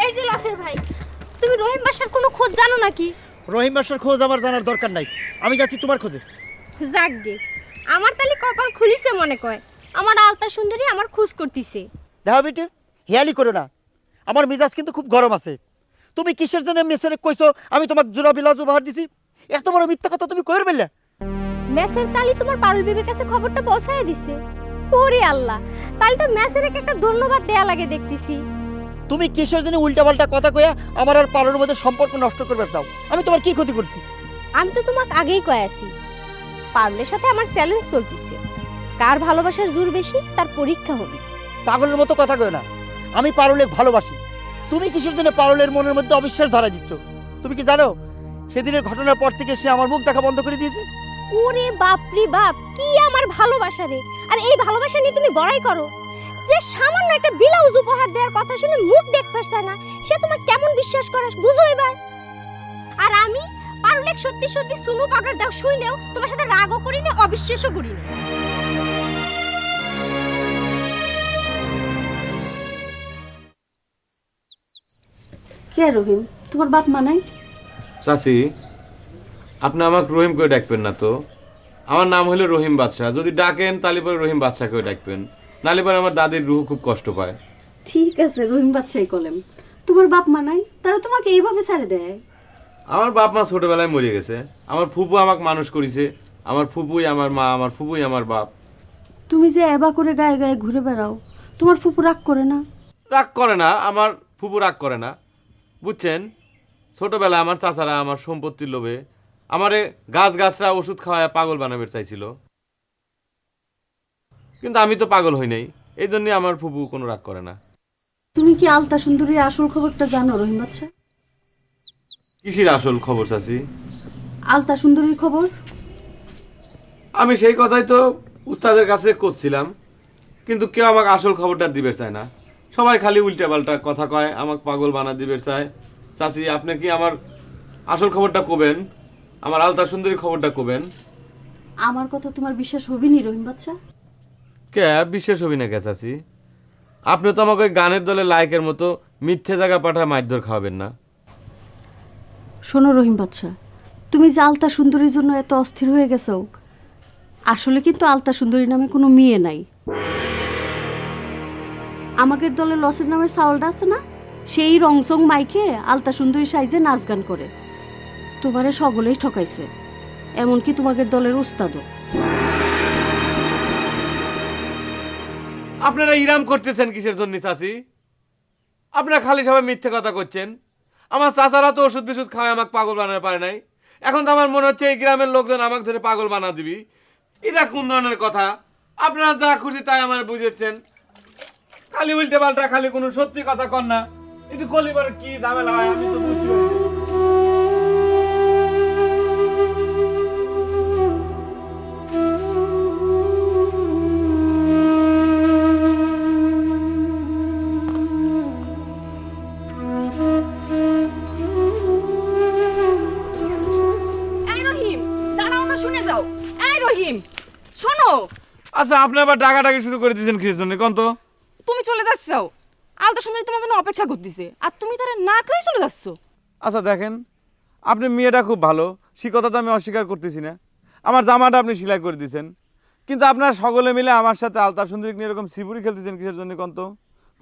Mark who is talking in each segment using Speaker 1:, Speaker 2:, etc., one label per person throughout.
Speaker 1: এই যে লসের ভাই, তুমি রহিম বাসার কোনো খোঁজ জানো নাকি?
Speaker 2: রহিম বাসার খোঁজ আমার জানার দরকার নাই, আমি যাচ্ছি তোমার খোঁজে।
Speaker 1: যাকগে, আমার তালি কপাল খুলিছে মনে কয়। আমার আলতা সুন্দরী আমার খোঁজ করতেছে।
Speaker 2: দেখো বেটে, হেয়ালি করো না, আমার মেজাজ কিন্তু খুব গরম আছে। তুমি কিসের জন্য মেসেরে কইছো আমি তোমাকে জোড়া বিলাজ উপহার দিছি? এত বড় মিথ্যা কথা তুমি কইর বললে?
Speaker 1: মেসের তালি তোমার পারুল বিবির কাছে খবরটা পৌঁছায় দিছে। ওরে আল্লাহ, তাহলে তো মেসের একটা ধন্যবাদ দেয়া লাগে দেখতেছি।
Speaker 2: তুমি কিসের জন্য উল্টাপাল্টা কথা কইয়া আমার আর পারুর মধ্যে সম্পর্ক নষ্ট করবে চাও? আমি তোমার কি ক্ষতি করছি?
Speaker 1: আমি তো তোমাকে আগেই কয়াছি, পারুলের সাথে আমার চ্যালেঞ্জ চলতেছে। কার ভালোবাসার জোর বেশি তার পরীক্ষা হবে।
Speaker 2: পাগলের মতো কথা কয় না, আমি পারুলে ভালোবাসি। তুমি কিসের জন্য পারুলের মনের মধ্যে অবিশ্বাস ধরা দিচ্ছ? তুমি কি জানো সেদিনের ঘটনার পর থেকে সে আমার মুখ দেখা বন্ধ করে দিয়েছে?
Speaker 1: ওরে বাপ রে বাপ, কি আমার ভালোবাসা রে! আর এই ভালোবাসা নিয়ে তুমি বড়াই করো। যে সামান্য একটা ব্লাউজ উপহার দেওয়ার কথা শুনে মুখ দেখতে পারছ না, সে তোমার কেমন বিশ্বাস করে বুঝো এবার। আর আমি পারুলেক সত্যি সত্যি সুনু পাউডার দাও শুইলেও তোমার সাথে রাগও করি না, অবিশ্বাসও করি না।
Speaker 3: কে রহিম, তোমার বাপ মা নাই?
Speaker 4: চাচি, আপনি আমাকে রহিম করে ডাকবেন না তো। আমার নাম হলো রহিম বাদশাহ। যদি ডাকেন তাহলে পরে রহিম বাদশাহ করে ডাকবেন, নাহলে পরে আমার দাদির রুহ খুব কষ্ট পায়।
Speaker 3: ঠিক আছে, রহিম বাদশাই কলেম। তোমার বাপ মা নাই, তারা তোমাকে এইভাবে ছেড়ে দেয়?
Speaker 4: আমার বাপ মা ছোটবেলায় মরে গেছে। আমার ফুপু আমাকে মানুষ করেছে। আমার ফুপুই আমার মা, আমার ফুপুই আমার বাপ।
Speaker 3: তুমি যে এবা করে গায়ে গায়ে ঘুরে বেড়াও, তোমার ফুপু রাগ করে না?
Speaker 4: রাগ করে না, আমার ফুপু রাগ করে না, বুঝছেন। ছোটবেলায় আমার চাচারা আমার সম্পত্তির লোভে আমারে গাছরা ওষুধ খাওয়ায় পাগল বানাবে চাইছিল, কিন্তু আমি তো পাগল হই নাই। এই জন্যই আমার ফুপু কোনো রাগ করে না।
Speaker 3: তুমি কি আলতা সুন্দরীর আসল খবরটা জানো রহিম বাদশাহ?
Speaker 4: কিসের আসল খবর চাচি?
Speaker 3: আলতা সুন্দরীর খবর?
Speaker 4: আমি সেই কথাই তো উস্তাদের কাছে করছিলাম, কিন্তু কেউ আমাকে আসল খবরটা দিবে চায় না। সবাই খালি উল্টা পাল্টা কথা কয়, আমাকে পাগল বানা দিবে চায়। চাচি, আপনি কি আমার আসল খবরটা কবেন? আমার আলতা সুন্দরী খবরটা কবেন?
Speaker 3: আমার কথা তোমার বিশ্বাস হবিনি রহিম বাদশাহ?
Speaker 4: কে বিশেষ হবি না কে চাচি? আপনি তো আমাকে ওই গানের দলে লায়কের মতো মিথ্যে জায়গা পাঠায় মারধর খাওয়াবেন না।
Speaker 3: শোনো রহিম বাদশাহ, তুমি যে আলতা সুন্দরীর জন্য এত অস্থির হয়ে গেছো, আসলে কিন্তু আলতা সুন্দরী নামে কোনো মেয়ে নাই। আমাদের দলে লসের নামের চাউলটা আছে না, সেই রংচং মাইকে আলতা সুন্দরী সাইজে নাচ গান করে তোমারে সকলেই ঠকাইছে, এমনকি তোমাদের দলের উস্তাদও।
Speaker 4: আপনারা ইরাম করতেছেন কিসের জন্য চাচি? আপনারা খালি সবাই মিথ্যে কথা করছেন। আমার চাচারা তো ওষুধ বিষুধ খাওয়ায় আমাকে পাগল বানাতে পারে নাই। এখন তো আমার মনে হচ্ছে এই গ্রামের লোকজন আমাকে ধরে পাগল বানা দিবি। এটা কোন ধরনের কথা? আপনারা যা খুশি তাই আমার বুঝেছেন, খালি উল্টে পাল্টা, খালি কোনো সত্যি কথা কর না। একটু কলিবারে কি ঝামেলা হয় আমি তো বুঝতে পারি না।
Speaker 5: এই রহিম, দাঁড়াও না, শুনে যাও। এই রহিম, শোনো।
Speaker 4: আচ্ছা, আপনি আবার ডাকাডাকি শুরু করে দিয়েছেন কিসের জন্য কোন তো?
Speaker 5: তুমি চলে যাচ্ছ, আলতা সুন্দরী তোমার জন্য অপেক্ষা করতেছে, আর তুমি তারা না খেয়ে চলে যাচ্ছ।
Speaker 4: আচ্ছা দেখেন, আপনি মেয়েটা খুব ভালো, সে কথা তো আমি অস্বীকার করতেছি না। আমার জামাটা আপনি সেলাই করে দিয়েছেন, কিন্তু আপনারা সকলে মিলে আমার সাথে আলতা সুন্দরী নিয়ে এরকম সিপুরি খেলতেছেন কিসের জন্য কোন তো?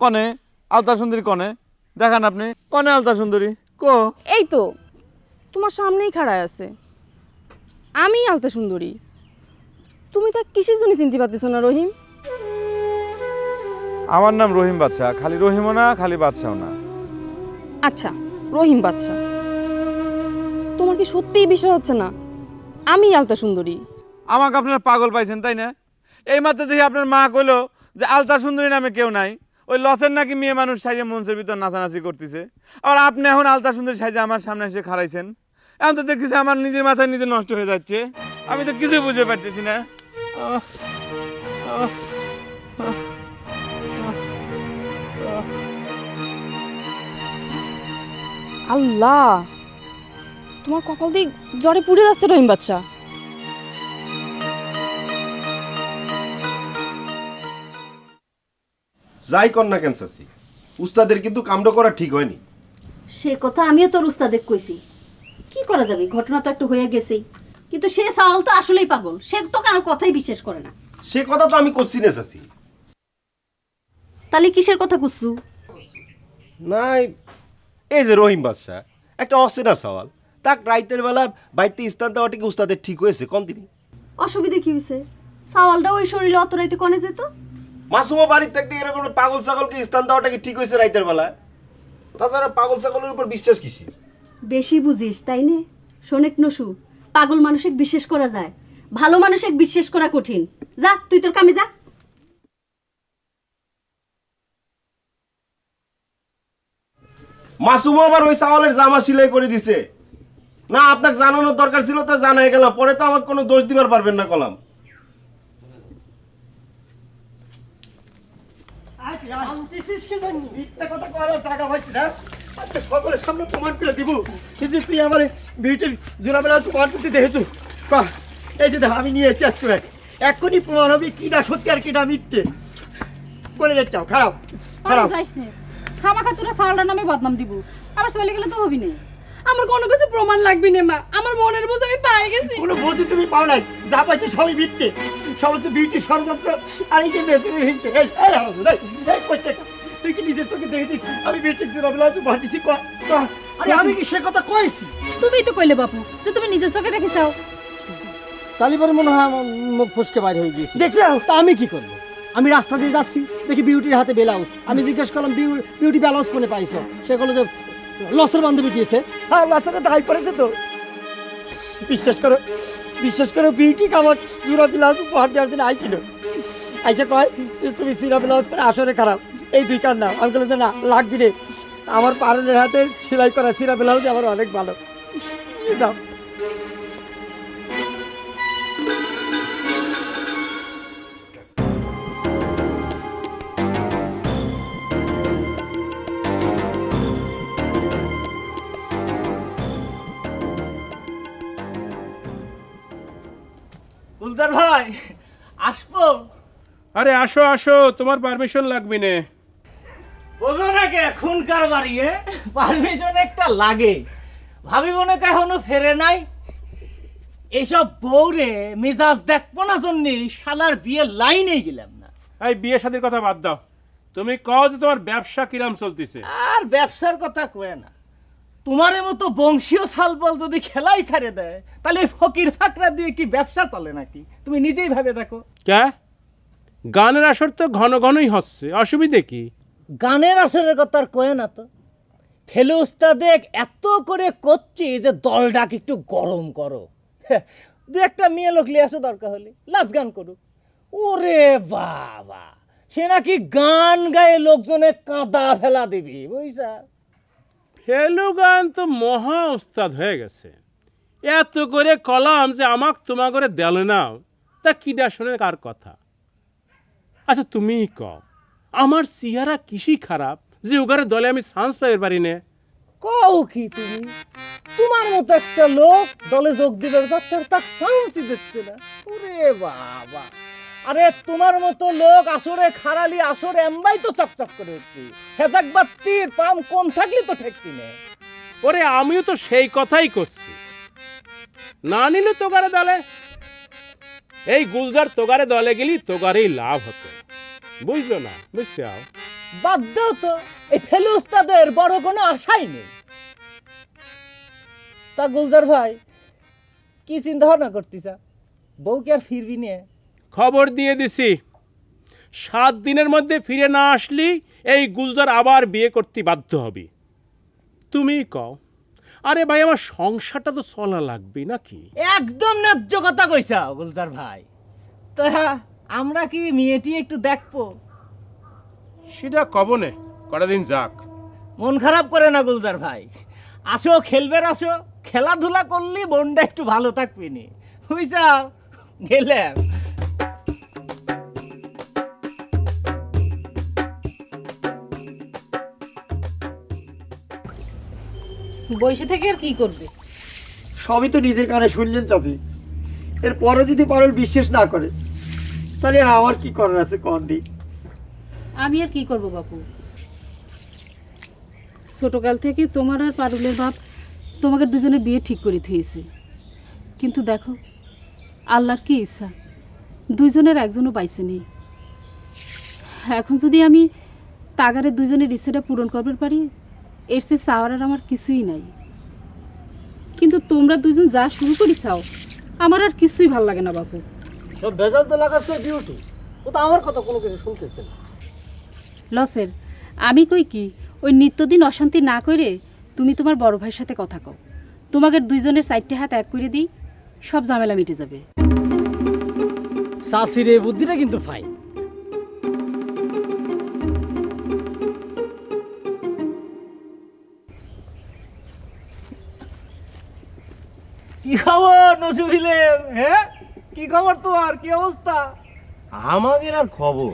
Speaker 4: কনে আলতা সুন্দরী, কনে দেখান আপনি, কনে আলতা সুন্দরী কো?
Speaker 5: এই তো তোমার সামনেই খাড়ায় আছে, আমি আলতা সুন্দরী। তুমি তা কিসের জন্য চিনতে পারতেছো না রহিম?
Speaker 4: আমার নাম রহিম বাদশাহ, খালি রহিমও না খালি বাদশাও না।
Speaker 5: আচ্ছা, রহিম বাদশাহ, তোমার কি সত্যিই বিশ্বাস হচ্ছে না আমি আলতা সুন্দরী?
Speaker 4: আমাকে আপনারা পাগল পাইছেন তাই না? এই মাত্র দেখি আপনার মা কইলো যে আলতা সুন্দরী নামে কেউ নাই, ওই লসের নাকি মেয়ে মানুষ সাইজে মঞ্চের ভিতর নাচানাচি করতেছে। আর আপনি এখন আলতা সুন্দরী সাইজে আমার সামনে এসে খাড়াইছেন। এখন তো দেখতেছি আমার নিজের মাথায় নিজে নষ্ট হয়ে যাচ্ছে, আমি তো কিছুই বুঝতে পারতেছি না।
Speaker 5: আল্লাহ, তোমার কপাল দিয়ে জ্বরে পুড়ে যাচ্ছে রহিম বাচ্চা।
Speaker 6: যাই কর না কেন চাচি, উস্তাদের কিন্তু কামটা করা ঠিক হয়নি।
Speaker 3: সে কথা আমিও তোর উস্তাদে কইছি। কি করা যাবে, ঘটনা তো একটা হয়ে গেছেই। কিন্তু সে সাওয়াল তো আসলেই পাগল, সে তো কারোর কথাই বিশ্বাস করে না।
Speaker 6: সে কথা তো আমি করছি না চাচি।
Speaker 3: তাহলে কিসের কথা কুসু?
Speaker 6: নাই, এই যে রহিম বাদশা একটা অচেনা সওয়াল, তাক রাইতের বেলা বাইতে স্থান দেওয়াটা কি উস্তাদের ঠিক হয়েছে কোন দিনই?
Speaker 3: অসুবিধা কি হয়েছে? সাওয়ালটা ওই শরীরে অত রাইতে কনে যেত?
Speaker 6: মাসুমা বাড়ির থাকতে এরকম পাগল ছাগলকে স্থান দেওয়াটা কি ঠিক হয়েছে রাইতের বেলা? তাছাড়া পাগল ছাগলের উপর বিশ্বাস কিসের?
Speaker 3: বেশি বুঝিস তাই নে? শোনেক নসু, পাগল মানুষকে বিশ্বাস করা যায়, ভালো মানুষকে বিশ্বাস করা কঠিন। যা তুই তোর কামে যা।
Speaker 6: মাসুমা আবার ওই চাওয়ালের জামা সেলাই করে দিছে না? আপনাকে জানানোর দরকার ছিল, তা জানাই গেলাম, পরে তো আমাকে কোনো দোষ দিবার পারবেন না কলাম।
Speaker 2: সকলের সামনে প্রমাণ করে দিব যে তুই আমার বিউটির জোড়াবেলা তোমার প্রতি দেখেছো। এই যে আমি নিয়ে এসেছি আজ করে, এক্ষুনি প্রমাণ হবে কিনা সত্যি আর কিনা মিথ্যে। বলে যাচ্ছাও খারাপ খারাপ।
Speaker 5: যাইস নে, খামাখা তোরা সালটার নামে বদনাম দিব, আবার চলে গেলে তো হবি না। আমার কোনো কিছু প্রমাণ লাগবে না মা, আমার মনের বোঝ আমি পাই গেছি।
Speaker 2: কোনো বোঝে তুমি পাও নাই, যা পাইছো সবই মিথ্যে, সমস্ত বিউটির ষড়যন্ত্র। আর এই যে মেসেরে হিংসে, তুই কি নিজের চোখে দেখেছিস আমি বিউটির জোড়াবেলা তুই ভাবতেছি?
Speaker 7: আরে আমি কি সে কথা কইছি?
Speaker 5: তুমিই তো কইলে বাপু যে তুমি নিজের চোখে দেখিসাও।
Speaker 7: তালিবার মনে হয় আমার মুখ ফসকে বাইরে হয়ে গিয়েছে।
Speaker 2: দেখছো?
Speaker 7: তা আমি কি করবো? আমি রাস্তা দিয়ে যাচ্ছি, দেখি বিউটির হাতে ব্লাউজ। আমি জিজ্ঞেস করলাম বিউটি ব্লাউজ কোনে পাইছো? সে বললো যে লসের বান্ধবী দিয়েছে।
Speaker 2: হ্যাঁ, লাচারে দায় পড়েছে তো। বিশ্বাস করো, বিশ্বাস করো, বিউটি আমার জোড়া ব্লাউজ উপহার দেওয়ার জন্য আইছিল। আইসা কয় যে তুমি সিরা ব্লাউজ পরে আসরে খারাপ, এই দুই কার নাও। আমি বললাম যে না, লাগবি রে, আমার পারনের হাতে সেলাই করা সিরা ব্লাউজ আমার অনেক ভালো। নিয়ে যাও।
Speaker 7: গুলজার ভাই আসবো?
Speaker 8: আরে আসো আসো, তোমার পারমিশন লাগবে না।
Speaker 7: বোঝো নাকি এখনকার বাড়িয়ে পারমিশন একটা লাগে। ভাবি মনে এখনো ফেরে নাই। এইসব বউরে মেজাজ দেখবো না জন্যে শালার বিয়ের লাইনেই গেলাম না।
Speaker 8: এই বিয়ে শাদীর কথা বাদ দাও, তুমি কও যে তোমার ব্যবসা কিরাম চলতেছে?
Speaker 7: আর ব্যবসার কথা কয়ে না, তোমার মতো বংশীয় ছালবল যদি খেলাই ছাড়ে দেয় তাহলে ফকির ফাকরা দিয়ে কি ব্যবসা চলে নাকি? তুমি নিজেই ভাবে দেখো।
Speaker 8: কে? গানের আসর তো ঘন ঘনই হচ্ছে, অসুবিধে কি?
Speaker 7: গানের আসরের কথা আর কয়ে না তো। ফেলু উস্তাদে এত করে করছি যে দলটাকে একটু গরম করো। দু একটা মেয়ে লোক লিয়ে আসো, দরকার হলে লাস গান করুক। ওরে বাবা, সে নাকি গান গায়ে লোকজনে কাঁদা ফেলা দিবি, বুঝছা?
Speaker 8: ফেলু গান তো মহা উস্তাদ হয়ে গেছে। এত করে কলাম যে আমাক তোমা করে দেল নাও, তা কিডা শুনে কার কথা? আচ্ছা তুমিই কও, আমার চেহারা কিসি খারাপ যে ওগারে দলে আমি চান্স পাইতে পারি না?
Speaker 7: কও কি তুমি? তোমার মতো একটা লোক দলে যোগ দিবে যাচ্ছে, তার চান্সই দিচ্ছে না। ওরে বাবা, আরে তোমার মতো লোক আসরে খারালি আসরে এমবাই তো চকচক করে উঠবি। হেজাক বাত্তির পাম কম থাকলে তো ঠেকবি না।
Speaker 8: ওরে আমিও তো সেই কথাই করছি, না নিলে তোগারে দলে। এই গুলজার তোগারে দলে গেলি তোগারেই লাভ হতো, বুঝলো না? বুঝছাও?
Speaker 7: বাদ দাও তো, এই ফেলু উস্তাদের বড় কোনো আশাই নেই। তা গুলজার ভাই কি চিন্তা ভাবনা করতিস? বউ কি আর ফিরবি নিয়ে?
Speaker 8: খবর দিয়ে দিছি, 7 দিনের মধ্যে ফিরে না আসলি এই গুলজার আবার বিয়ে করতে বাধ্য হবি। তুমি কও, আরে ভাই আমার সংসারটা তো চলা লাগবে নাকি?
Speaker 7: একদম ন্যায্য কথা কইছা গুলজার ভাই। তা আমরা কি মেয়েটি একটু দেখবো?
Speaker 8: সেটা কবনে, কটা দিন যাক।
Speaker 7: মন খারাপ করে না গুলজার ভাই, আসো খেলবে, আসো খেলাধুলা করলি মনটা একটু ভালো থাকবি নি, বুঝছা? গেলাম।
Speaker 5: বসে থেকে আর কি করবে?
Speaker 2: সবই তো নিজের কানে শুনলেন চাচি। এরপরও যদি পারুল বিশ্বাস না করে তাহলে আর আমার কি করার আছে কন দি?
Speaker 9: আমি আর কি করব বাপু, ছোটকাল থেকে তোমার আর পারুলের বাপ তোমাকে দুজনের বিয়ে ঠিক করে থুয়েছে, কিন্তু দেখো আল্লাহর কি ইচ্ছা, দুইজনের একজনও পাইছে নেই। এখন যদি আমি তাগারে দুজনের ইচ্ছেটা পূরণ করবার পারি, এর চেয়ে চাওয়ার আর আমার কিছুই নাই। কিন্তু তোমরা দুজন যা শুরু করি চাও, আমার আর কিছুই ভাল লাগে না বাপু।
Speaker 7: সব ভেজাল তো লাগাচ্ছে বিউটি, ও তো আমার কথা কোনো কিছু শুনতেছে না।
Speaker 9: লসের আমি কই কি, ওই নিত্যদিন অশান্তি না করে তুমি তোমার বড় ভাইয়ের সাথে কথা কও, তোমাদের দুইজনের সাইডটা হাত এক করে দিই, সব ঝামেলা মিটে যাবে।
Speaker 7: শাশির এই বুদ্ধিটা কিন্তু ফাইন। কি খবর নজুবিলে? হ্যাঁ, কি খবর তোমার? কি অবস্থা?
Speaker 6: আমাদের আর খবর,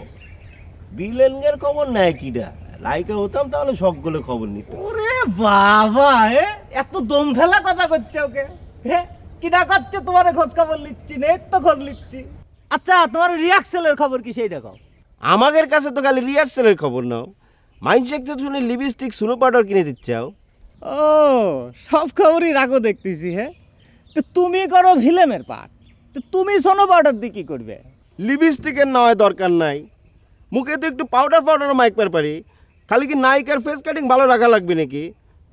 Speaker 6: বিলেনগের খবর নেয় কিডা? লাইকা হতাম তাহলে সকলে খবর নিত।
Speaker 7: ওরে বাবা, এত দম ফেলা কথা করছে ওকে। হ্যাঁ, কিনা করছে তোমার খোঁজ খবর নিচ্ছি, নেই তো খোঁজ নিচ্ছি। আচ্ছা, তোমার রিয়াকশনের খবর কি সেইটা কও।
Speaker 6: আমাদের কাছে তো খালি রিহার্সালের খবর নাও, মাইন্ডসেক তো শুনে লিপস্টিক সুনো পাউডার কিনে দিচ্ছাও।
Speaker 7: ও, সব খবরই রাখো দেখতেছি। হ্যাঁ, তো তুমি করো ভিলেমের পাঠ, তো তুমি সোনো পাউডার দিয়ে কি করবে?
Speaker 6: লিপস্টিকের নেওয়ার দরকার নাই, মুখে তো একটু পাউডার মাইকবার পারি। খালি কি নায়িকার ফেস কাটিং ভালো রাখা লাগবে নাকি?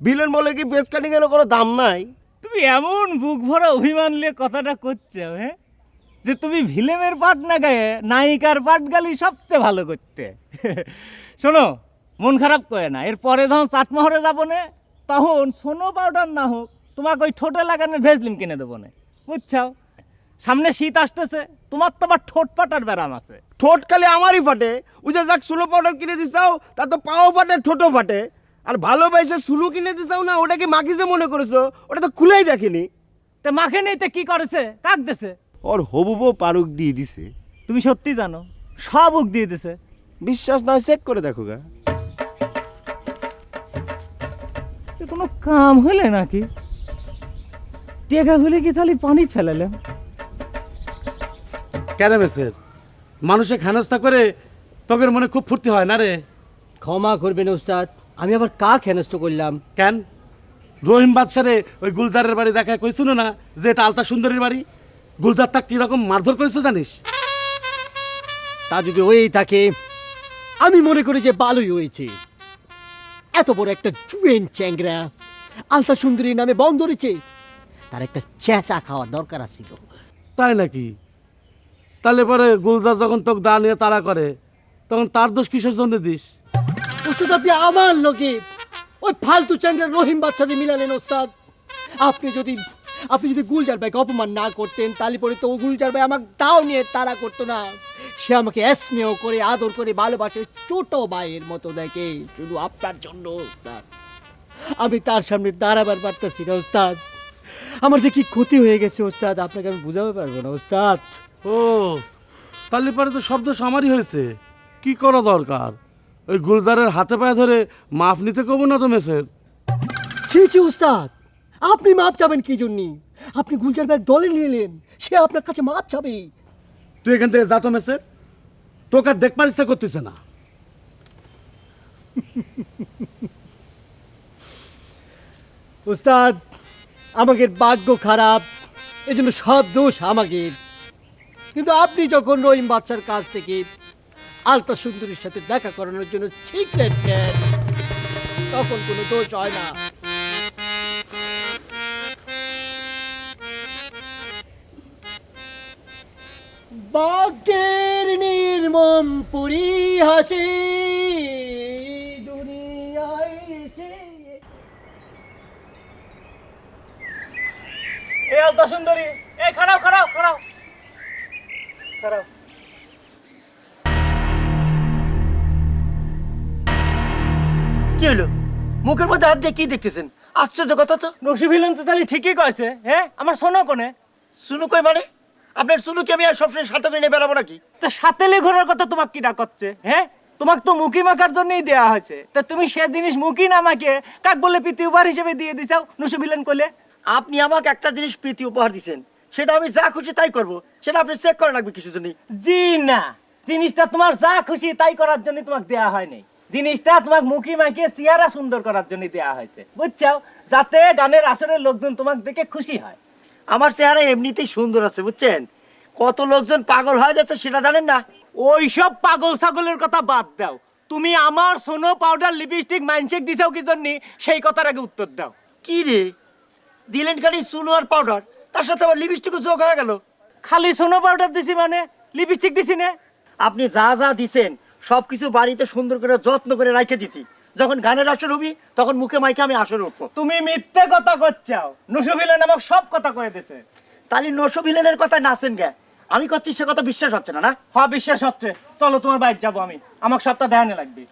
Speaker 6: ভিলেন বলে কি ফেস কাটিং এর কোনো দাম নাই?
Speaker 7: তুমি এমন বুক ভরা অভিমান নিয়ে কথাটা করছো, হ্যাঁ, যে তুমি ভিলেমের পাঠ না গায়ে নায়িকার পাঠ গালি সবচেয়ে ভালো করতে। শোনো, মন খারাপ করে না, এরপরে যখন চাটমোহরে যাবো না, তখন সোনো পাউডার না হোক তোমাকে ওই ঠোঁটে লাগানোর ভেজলিন কিনে দেবো না, বুঝছাও? সামনে শীত আসতেছে, তোমার তো আবার ঠোঁট ফাটার ব্যারাম আছে।
Speaker 6: ঠোঁট খালি আমারই ফাটে, উজা যাক সুলো পাউডার কিনে দিছাও, তা তো পাও ফাটে ঠোঁটও ফাটে। আর ভালোবাসে সুলো কিনে দিছাও না, ওটাকে মাখিজে মনে করেছো? ওটা তো খুলেই দেখিনি।
Speaker 7: তে মাখে নেই, তে কি করেছে? কাক দেছে?
Speaker 6: ওর হবু বউ পারুক দিয়ে দিছে।
Speaker 7: তুমি সত্যি জানো? সব উক দিয়ে দিছে।
Speaker 6: বিশ্বাস নয় চেক করে দেখো গা।
Speaker 7: এ কোনো কাম হলে নাকি? টেকা হলে কি তাহলে পানি ফেলালাম?
Speaker 10: কেন মেসের মানুষে খানস্তা করে তোকের মনে খুব ফুর্তি হয় না রে?
Speaker 2: ক্ষমা করবেন উস্তাদ, আমি আবার কাক হেনস্ত করলাম?
Speaker 10: কেন রহিম বাদশারে ওই গুলজারের বাড়ি দেখায় কইছিল না যে এটা আলতা সুন্দরীর বাড়ি? গুলজার তা কিরকম মারধর করেছে জানিস?
Speaker 2: তা যদি হয়েই থাকে, আমি মনে করি যে ভালোই হয়েছে। এত বড় একটা জুয়েন চ্যাংরা আলতা সুন্দরী নামে বন্ধ ধরেছে, তার একটা চেঁচা খাওয়ার দরকার আছিল।
Speaker 10: তাই নাকি? তাহলে পরে গুলজার যখন তোকে দা নিয়ে তাড়া করে, তখন তার দোষ কিসের জন্য দিস?
Speaker 2: ওস্তাদ, আপনি আমার লোকে ওই ফালতু চ্যাংরা রহিম বাচ্চাদের মিলালেন ওস্তাদ। আপনি যদি গুলজার ভাইকে অপমান না করতেন, তাহলে পরে তো গুলজার ভাই আমাকে দাও নিয়ে তাড়া করতো না। সে আমাকে স্নেহ করে, আদর করে, ভালোবাসে, ছোট ভাইয়ের মতো দেখে, শুধু আপনার জন্য ওস্তাদ। আমি তার সামনে দাঁড়াবার পারতেছি না ওস্তাদ। আমার যে কি ক্ষতি হয়ে গেছে ওস্তাদ, আপনাকে আমি বুঝাতে পারবো না ওস্তাদ।
Speaker 10: ও, তাহলে পরে তো শব্দ আমারই হয়েছে। কি করা দরকার? ওই গুলজারের হাতে পায়ে ধরে মাফ নিতে কব না তো মেসের?
Speaker 2: ছি ছি ওস্তাদ, আপনি মাপ চাবেন কি জন্যে? আপনি গুলজার ভাই দলে নিলেন, সে আপনার কাছে মাপ চাবে।
Speaker 10: তুই এখান থেকে যা তো মেসের, তোকে আর দেখবার ইচ্ছা করতেছে না।
Speaker 2: উস্তাদ, আমাদের ভাগ্য খারাপ, এজন্য সব দোষ আমাদের। কিন্তু আপনি যখন রহিম বাচ্চার কাছ থেকে আলতা সুন্দরীর সাথে দেখা করানোর জন্য সিক্রেট নেন, তখন কোনো দোষ হয় না। বাঘের নির্মম পরিহাসে দুনিয়ায়
Speaker 7: এ আলতা সুন্দরী, এ খারাপ খারাপ খারাপ খারাপ।
Speaker 2: কি হলো? মুখের মধ্যে হাত দিয়ে কি দেখতেছেন? আশ্চর্য কথা তো।
Speaker 7: নসিবিলেন তো তাহলে ঠিকই কয়েছে। হ্যাঁ, আমার শোনো কোনে?
Speaker 2: শুনু কই মানে? আপনার শুনুকে আমি আর সবসময় সাথে করে নিয়ে বেড়াবো নাকি?
Speaker 7: তো সাতেলে ঘোরার কথা তোমাকে কি ডাকছে? হ্যাঁ, তোমাকে তো মুখি মাখার জন্যই দেয়া হয়েছে। তা তুমি সে জিনিস মুখি না মাকে কাক বলে প্রীতি উপহার হিসেবে দিয়ে দিছাও নসিবিলেন কইলে?
Speaker 2: আপনি আমাকে একটা জিনিস প্রীতি উপহার দিচ্ছেন, সেটা আমি যা খুশি তাই করব, সেটা আপনি চেক করা লাগবে কিছু জন্যই।
Speaker 7: জি না, জিনিসটা তোমার যা খুশি তাই করার জন্য তোমাকে দেয়া হয়নি, জিনিসটা তোমাকে মুখি মাখিয়ে চেহারা সুন্দর করার জন্য দেয়া হয়েছে, বুঝছো? যাতে গানের আসরের লোকজন তোমাকে দেখে খুশি হয়।
Speaker 2: আমার চেহারা এমনিতেই সুন্দর আছে বুঝছেন, কত লোকজন পাগল হয়ে যাচ্ছে সেটা জানেন না।
Speaker 7: ওই সব পাগল ছাগলের কথা বাদ দাও, তুমি আমার সোনো পাউডার লিপস্টিক মাইনশেক দিছাও কি জন্য সেই কথার আগে উত্তর দাও।
Speaker 2: কি রে, দিলেন খালি চুনো আর পাউডার, তার সাথে আবার লিপস্টিকও যোগ হয়ে গেল।
Speaker 7: খালি সোনো পাউডার দিছি মানে লিপস্টিক দিছি না?
Speaker 2: আপনি যা যা দিছেন সবকিছু বাড়িতে সুন্দর করে যত্ন করে রাখে দিছি, যখন গানের আসর হবি তখন মুখে মাইকে আমি আসর উঠবো।
Speaker 7: তুমি মিথ্যে কথা করছাও, নুসুভিলা নামক সব কথা কয়ে দিছে।
Speaker 2: তাহলে নশো ভিলেনের কথা নাচেন গে, আমি করছি সে কথা বিশ্বাস হচ্ছে না না?
Speaker 7: হ্যাঁ বিশ্বাস হচ্ছে, চলো তোমার বাইক যাবো আমি, আমাকে সপ্তাহ দেখানে লাগবে।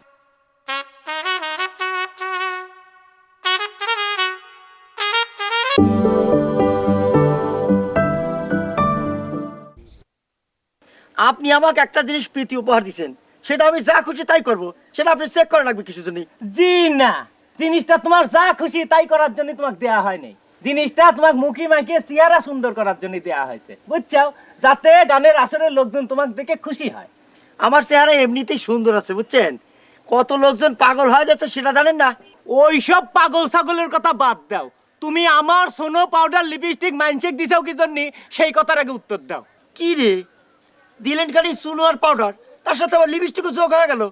Speaker 2: আপনি আমাকে একটা জিনিস প্রীতি উপহার দিছেন, সেটা আমি যা খুশি তাই করব, সেটা আপনি চেক করা লাগবে কিছু জন্য।
Speaker 7: জি না, জিনিসটা তোমার যা খুশি তাই করার জন্য তোমাকে দেয়া হয়নি, জিনিসটা তোমাকে মুখি মাখিয়ে চেহারা সুন্দর করার জন্য দেয়া হয়েছে, বুঝছো? যাতে গানের আসরের লোকজন তোমাকে দেখে খুশি হয়।
Speaker 2: আমার চেহারা এমনিতেই সুন্দর আছে বুঝছেন, কত লোকজন পাগল হয়ে যাচ্ছে সেটা জানেন না।
Speaker 7: ওই সব পাগল ছাগলের কথা বাদ দাও, তুমি আমার সোনো পাউডার লিপস্টিক মাইনশেক দিছাও কি জন্য সেই কথার আগে উত্তর দাও।
Speaker 2: কি রে, দিলেন খালি চুনো আর পাউডার, তার সাথে আবার লিপস্টিকও যোগ হয়ে গেল।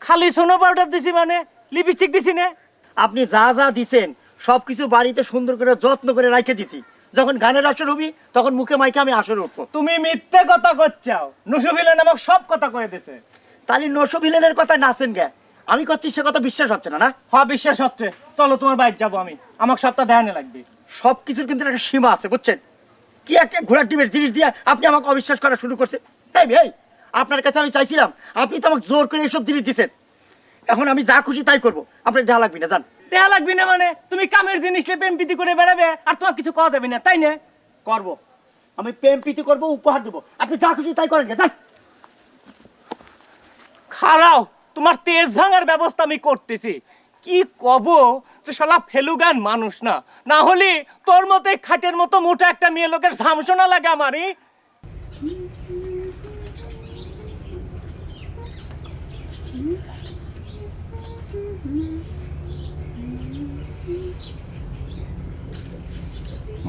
Speaker 7: খালি সোনো পাউডার দিছি মানে লিপস্টিক দিছি না?
Speaker 2: আপনি যা যা দিছেন সবকিছু বাড়িতে সুন্দর করে যত্ন করে রাখে দিছি, যখন গানের আসর হবি তখন মুখে মাইকে আমি আসর উঠবো।
Speaker 7: তুমি মিথ্যে কথা করছাও, নুসুভিলা নামক সব কথা কয়ে দিছে।
Speaker 2: তাহলে নশো ভিলেনের কথা নাচেন গে, আমি করছি সে কথা বিশ্বাস হচ্ছে না না?
Speaker 7: হ্যাঁ বিশ্বাস হচ্ছে, চলো তোমার বাইক যাবো আমি, আমাকে সপ্তাহ দেখানে লাগবে।
Speaker 2: সবকিছুর কিন্তু একটা সীমা আছে বুঝছেন, কি একটা ঘোড়ার ডিমের জিনিস দিয়ে আপনি আমাকে অবিশ্বাস করা শুরু করছেন। এই আপনার কাছে আমি চাইছিলাম, আপনি তো আমাকে জোর করে এসব জিনিস দিচ্ছেন, এখন আমি যা খুশি তাই করবো, আপনার দেওয়া লাগবে না জান।
Speaker 7: দেয়া লাগবে না মানে তুমি কামের জিনিস প্রেম প্রীতি করে বেড়াবে আর তোমার কিছু কওয়া যাবে না, তাই না?
Speaker 2: করবো, আমি প্রেম প্রীতি করবো, উপহার দেবো, আপনি যা খুশি তাই করেন জান।
Speaker 7: খারাও, তোমার তেজ ভাঙার ব্যবস্থা আমি করতেছি। কি কব যে শালা ফেলুগান মানুষ না, না হলে তোর মতো খাটের মতো মোটা একটা মেয়ে লোকের ঝামসোনা লাগে আমারই।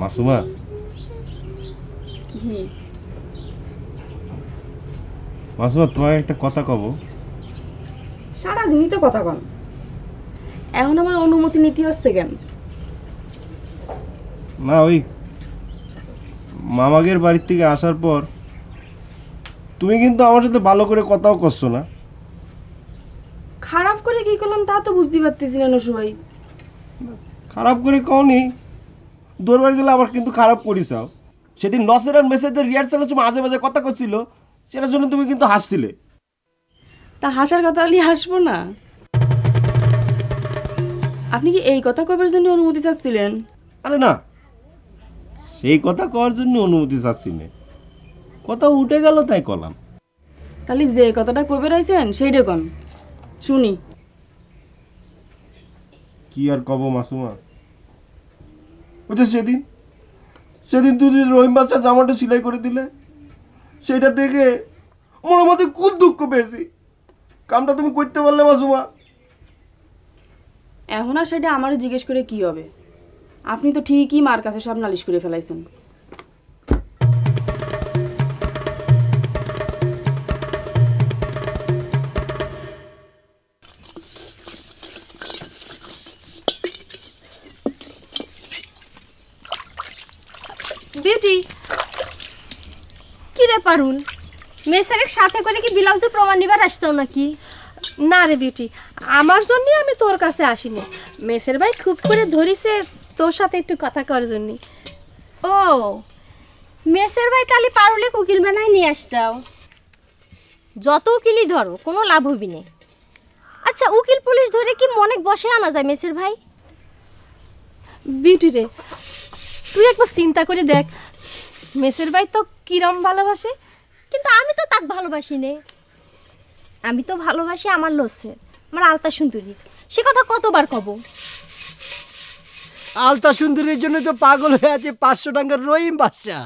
Speaker 6: মাসুমা, মাসুমা তোমাকে একটা কথা কব।
Speaker 5: সারাদিনই তো কথা কন, এখন আমার অনুমতি নিতে হচ্ছে কেন?
Speaker 6: না ওই মামাগের বাড়ির থেকে আসার পর তুমি কিন্তু আমার সাথে ভালো করে কথাও করছো না।
Speaker 5: খারাপ করে কি করলাম তা তো বুঝতে পারতেছি না নসু ভাই।
Speaker 6: খারাপ করে কওনি, দরবার গেলে আবার কিন্তু খারাপ করিসাও। সেদিন নসের আর মেসেজের রিহার্সালের সময় মাঝে মাঝে কথা করছিল, সেটার জন্য তুমি কিন্তু হাসছিলে।
Speaker 5: তা হাসার কথা হলে হাসবো না? আপনি কি এই কথা কবার জন্য অনুমতি চাচ্ছিলেন?
Speaker 6: আরে না, সেই কথা কওয়ার জন্য অনুমতি চাচ্ছি না, কথা উঠে গেল তাই কলাম।
Speaker 5: তাহলে যে কথাটা কবে রাইছেন সেইটা কন শুনি।
Speaker 6: কি আর কব মাসুমা, ওই যে সেদিন তুমি রহিম বাচ্চা জামাটা সেলাই করে দিলে, সেটা দেখে মনের মধ্যে খুব দুঃখ পেয়েছি। কামটা তুমি করতে পারলে মাসুমা।
Speaker 5: এখন আর সেটা আমারও জিজ্ঞেস করে কি হবে? আপনি তো ঠিকই মার কাছে সব নালিশ করে ফেলাইছেন।
Speaker 1: বিউটি, কি রে পারুল, মেসের সাথে করে কি ব্লাউজের প্রমাণ নিবার আসতাও নাকি?
Speaker 11: না রে বিউটি, আমার জন্য আমি তোর কাছে আসিনি, মেসের ভাই খুব করে ধরিছে তোর সাথে একটু কথা করার জন্য।
Speaker 1: ও, মেসের ভাই তাহলে পারুলে উকিল বানাই নিয়ে আসতাও। যত উকিলই ধরো কোনো লাভ হবি না। আচ্ছা, উকিল পুলিশ ধরে কি মনে বসে আনা যায় মেসের ভাই?
Speaker 11: বিউটি রে, তুই একবার চিন্তা করে দেখ, মেসের ভাই তো কিরম ভালোবাসে।
Speaker 1: কিন্তু আমি তো তাক ভালোবাসি নে, আমি তো ভালোবাসি আমার লসের, আমার আলতা সুন্দরী। সে কথা কতবার কব?
Speaker 2: আলতা সুন্দরীর জন্য তো পাগল হয়ে আছে 500 টাকার রহিম বাদশা,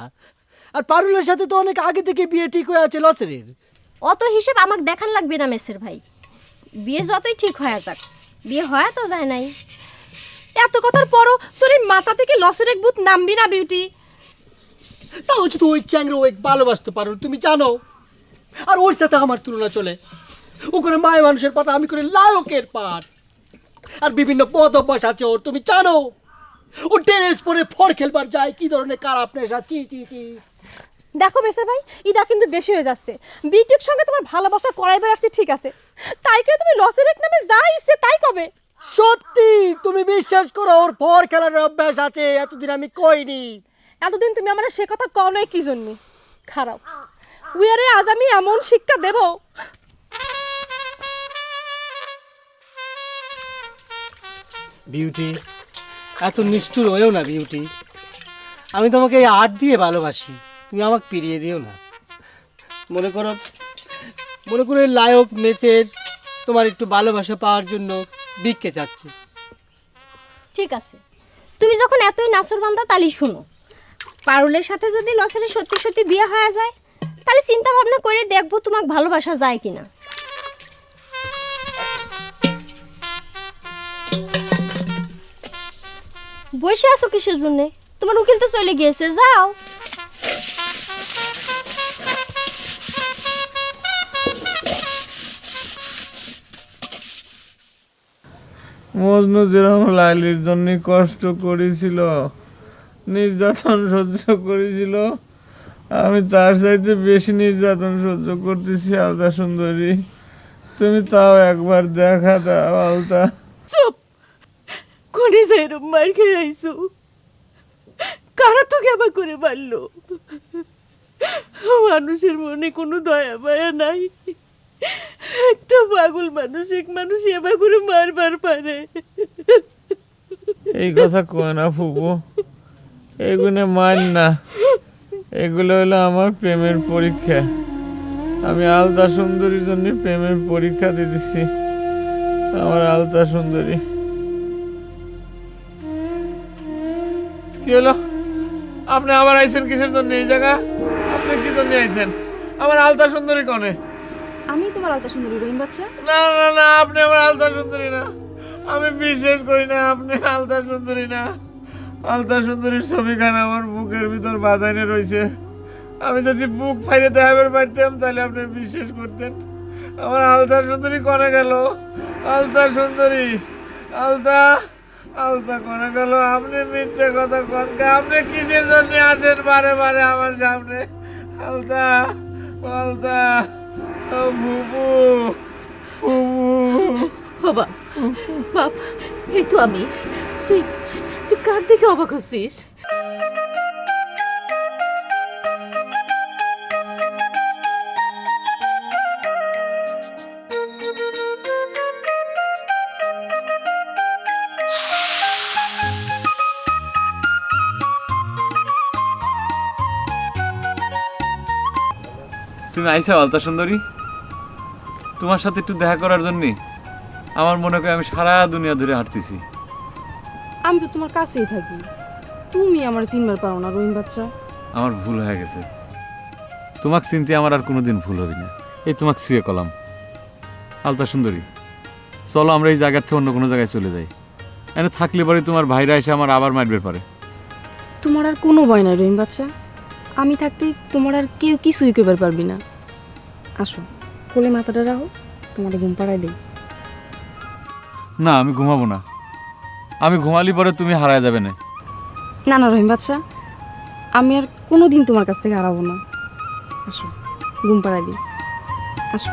Speaker 2: আর পারুলের সাথে তো অনেক আগে থেকে বিয়ে ঠিক হয়ে আছে লসেরের।
Speaker 1: অত হিসেব আমাকে দেখান লাগবে না মেসের ভাই। বিয়ে যতই ঠিক হয়ে যাক, বিয়ে হয়ে তো যায় নাই।
Speaker 11: এত কথার পরও তোর এই মাথা থেকে লসের এক ভূত নামবি না বিউটি?
Speaker 2: তাও যদি ওই চ্যাংরা ওই ভালোবাসতে পারো, তুমি জানো। আর ওর সাথে আমার তুলনা চলে। ও করে মায় মানুষের পাতা, আমি করে লায়কের পাট। আর বিভিন্ন পদ অভ্যাস আছে ওর, তুমি জানো। ও টেনিস পরে ফর খেলবার যায়, কি ধরনের খারাপ নেশা, চি চি চি।
Speaker 11: দেখো মেসের ভাই, এটা কিন্তু বেশি হয়ে যাচ্ছে। বিউটির সঙ্গে তোমার ভালোবাসা করাইবার আসছে ঠিক আছে, তাই করে তুমি লসের এক নামে যা ইচ্ছে তাই কবে?
Speaker 2: সত্যি তুমি বিশ্বাস করো, ওর ফর খেলার অভ্যাস আছে, এতদিন আমি কইনি।
Speaker 11: এতদিন তুমি আমার সে কথা কও নাই কি জন্য? খারাপ উয়ারে আজ আমি এমন শিক্ষা দেব।
Speaker 2: বিউটি, এত নিষ্ঠুর হয়েও না বিউটি। আমি তোমাকে এই আট দিয়ে ভালোবাসি, তুমি আমাকে পিরিয়ে দিও না। মনে করো এই লায়ক মেচের তোমার একটু ভালোবাসা পাওয়ার জন্য ভিক্ষে চাচ্ছে।
Speaker 1: ঠিক আছে, তুমি যখন এতই নাসরবান্দা তাহলে শুনো, পারুলের সাথে যদি লসের সত্যি সত্যি বিয়ে হয়ে যায়, তাহলে চিন্তা ভাবনা করে দেখবো তোমাকে ভালোবাসা যায় কিনা। বসে আছো কিসের জন্যে? তোমার উকিল তো চলে গিয়েছে, যাও।
Speaker 4: মজনু যেরকম লাইলির জন্য কষ্ট করেছিল, নির্যাতন সহ্য করেছিল, আমি তার চাইতে বেশি নির্যাতন সহ্য করতেছি। আলতা সুন্দরী, তুমি তাও একবার দেখা দাও। আলতা
Speaker 3: চুপ, কোনে যাইরম মার খেয়ে আইসু? কারা তোকে আবার করে মারলো? মানুষের মনে কোনো দয়া মায়া নাই। একটা পাগল মানুষ এক মানুষ এবার করে মারবার পারে?
Speaker 4: এই কথা কয় না ফুপু, এগুলো মান না। এগুলো হলো আমার প্রেমের পরীক্ষা। আমি আলতা সুন্দরীর জন্য প্রেমের পরীক্ষা দিতেছি। আমার আলতা সুন্দরী কি হলো? আপনি আবার আইছেন কিসের জন্য এই জায়গা? আপনি কি জন্য আইছেন? আমার আলতা সুন্দরী কনে?
Speaker 5: আমি তোমার আলতা সুন্দরী রহিম বাচ্চা।
Speaker 4: না না না, আপনি আমার আলতা সুন্দরী না। আমি বিশ্বাস করি না আপনি আলতা সুন্দরী না। আলতা সুন্দরীর ছবিখান আমার বুকের ভিতর বাঁধাইনে রয়েছে। আমি যদি বুক ফাইরে দেখাবার পারতাম তাহলে আপনি বিশ্বাস করতেন। আমার আলতা সুন্দরী কনে গেল? আলতা সুন্দরী, আলতা আলতা কনে গেল? আপনি মিথ্যে কথা কনকে। আপনি কিসের জন্য আসেন বারে বারে আমার সামনে? আলতা, আলতা, ও বুবু, বুবু।
Speaker 3: বাবা, বাপ, এই তো আমি। তুই তুই কাক দেখে অবাক হচ্ছিস?
Speaker 4: তুমি আইসা আলতা সুন্দরী? তোমার সাথে একটু দেখা করার জন্য আমার মনে হয় আমি সারা দুনিয়া ধরে হাঁটতেছি।
Speaker 5: আমি তো তোমার কাছেই থাকি, তুমি আমার চিনবার পারো না রহিম বাচ্চা।
Speaker 4: আমার ভুল হয়ে গেছে। তোমাকে চিনতে আমার আর কোনোদিন ভুল হবে না। এই তোমাকে ছুঁয়ে কলাম। আলতা সুন্দরী, চলো আমরা এই জায়গার থেকে অন্য কোনো জায়গায় চলে যাই। এনে থাকলে পরে তোমার ভাইরা এসে আমার আবার মারবে পারে।
Speaker 5: তোমার আর কোনো ভয় নাই রহিম বাচ্চা, আমি থাকতে তোমার আর কেউ কিছুই করবার পারবি না। আসো, কোলে মাথাটা রাখো, তোমার ঘুম পাড়াই দেই।
Speaker 4: না, আমি ঘুমাবো না। আমি ঘুমালি পরে তুমি হারায় যাবে না।
Speaker 5: না না রহিম বাচ্চা, আমি আর কোনো দিন তোমার কাছ থেকে হারাবো না। আসো, ঘুম পাড়াই দিই, আসো।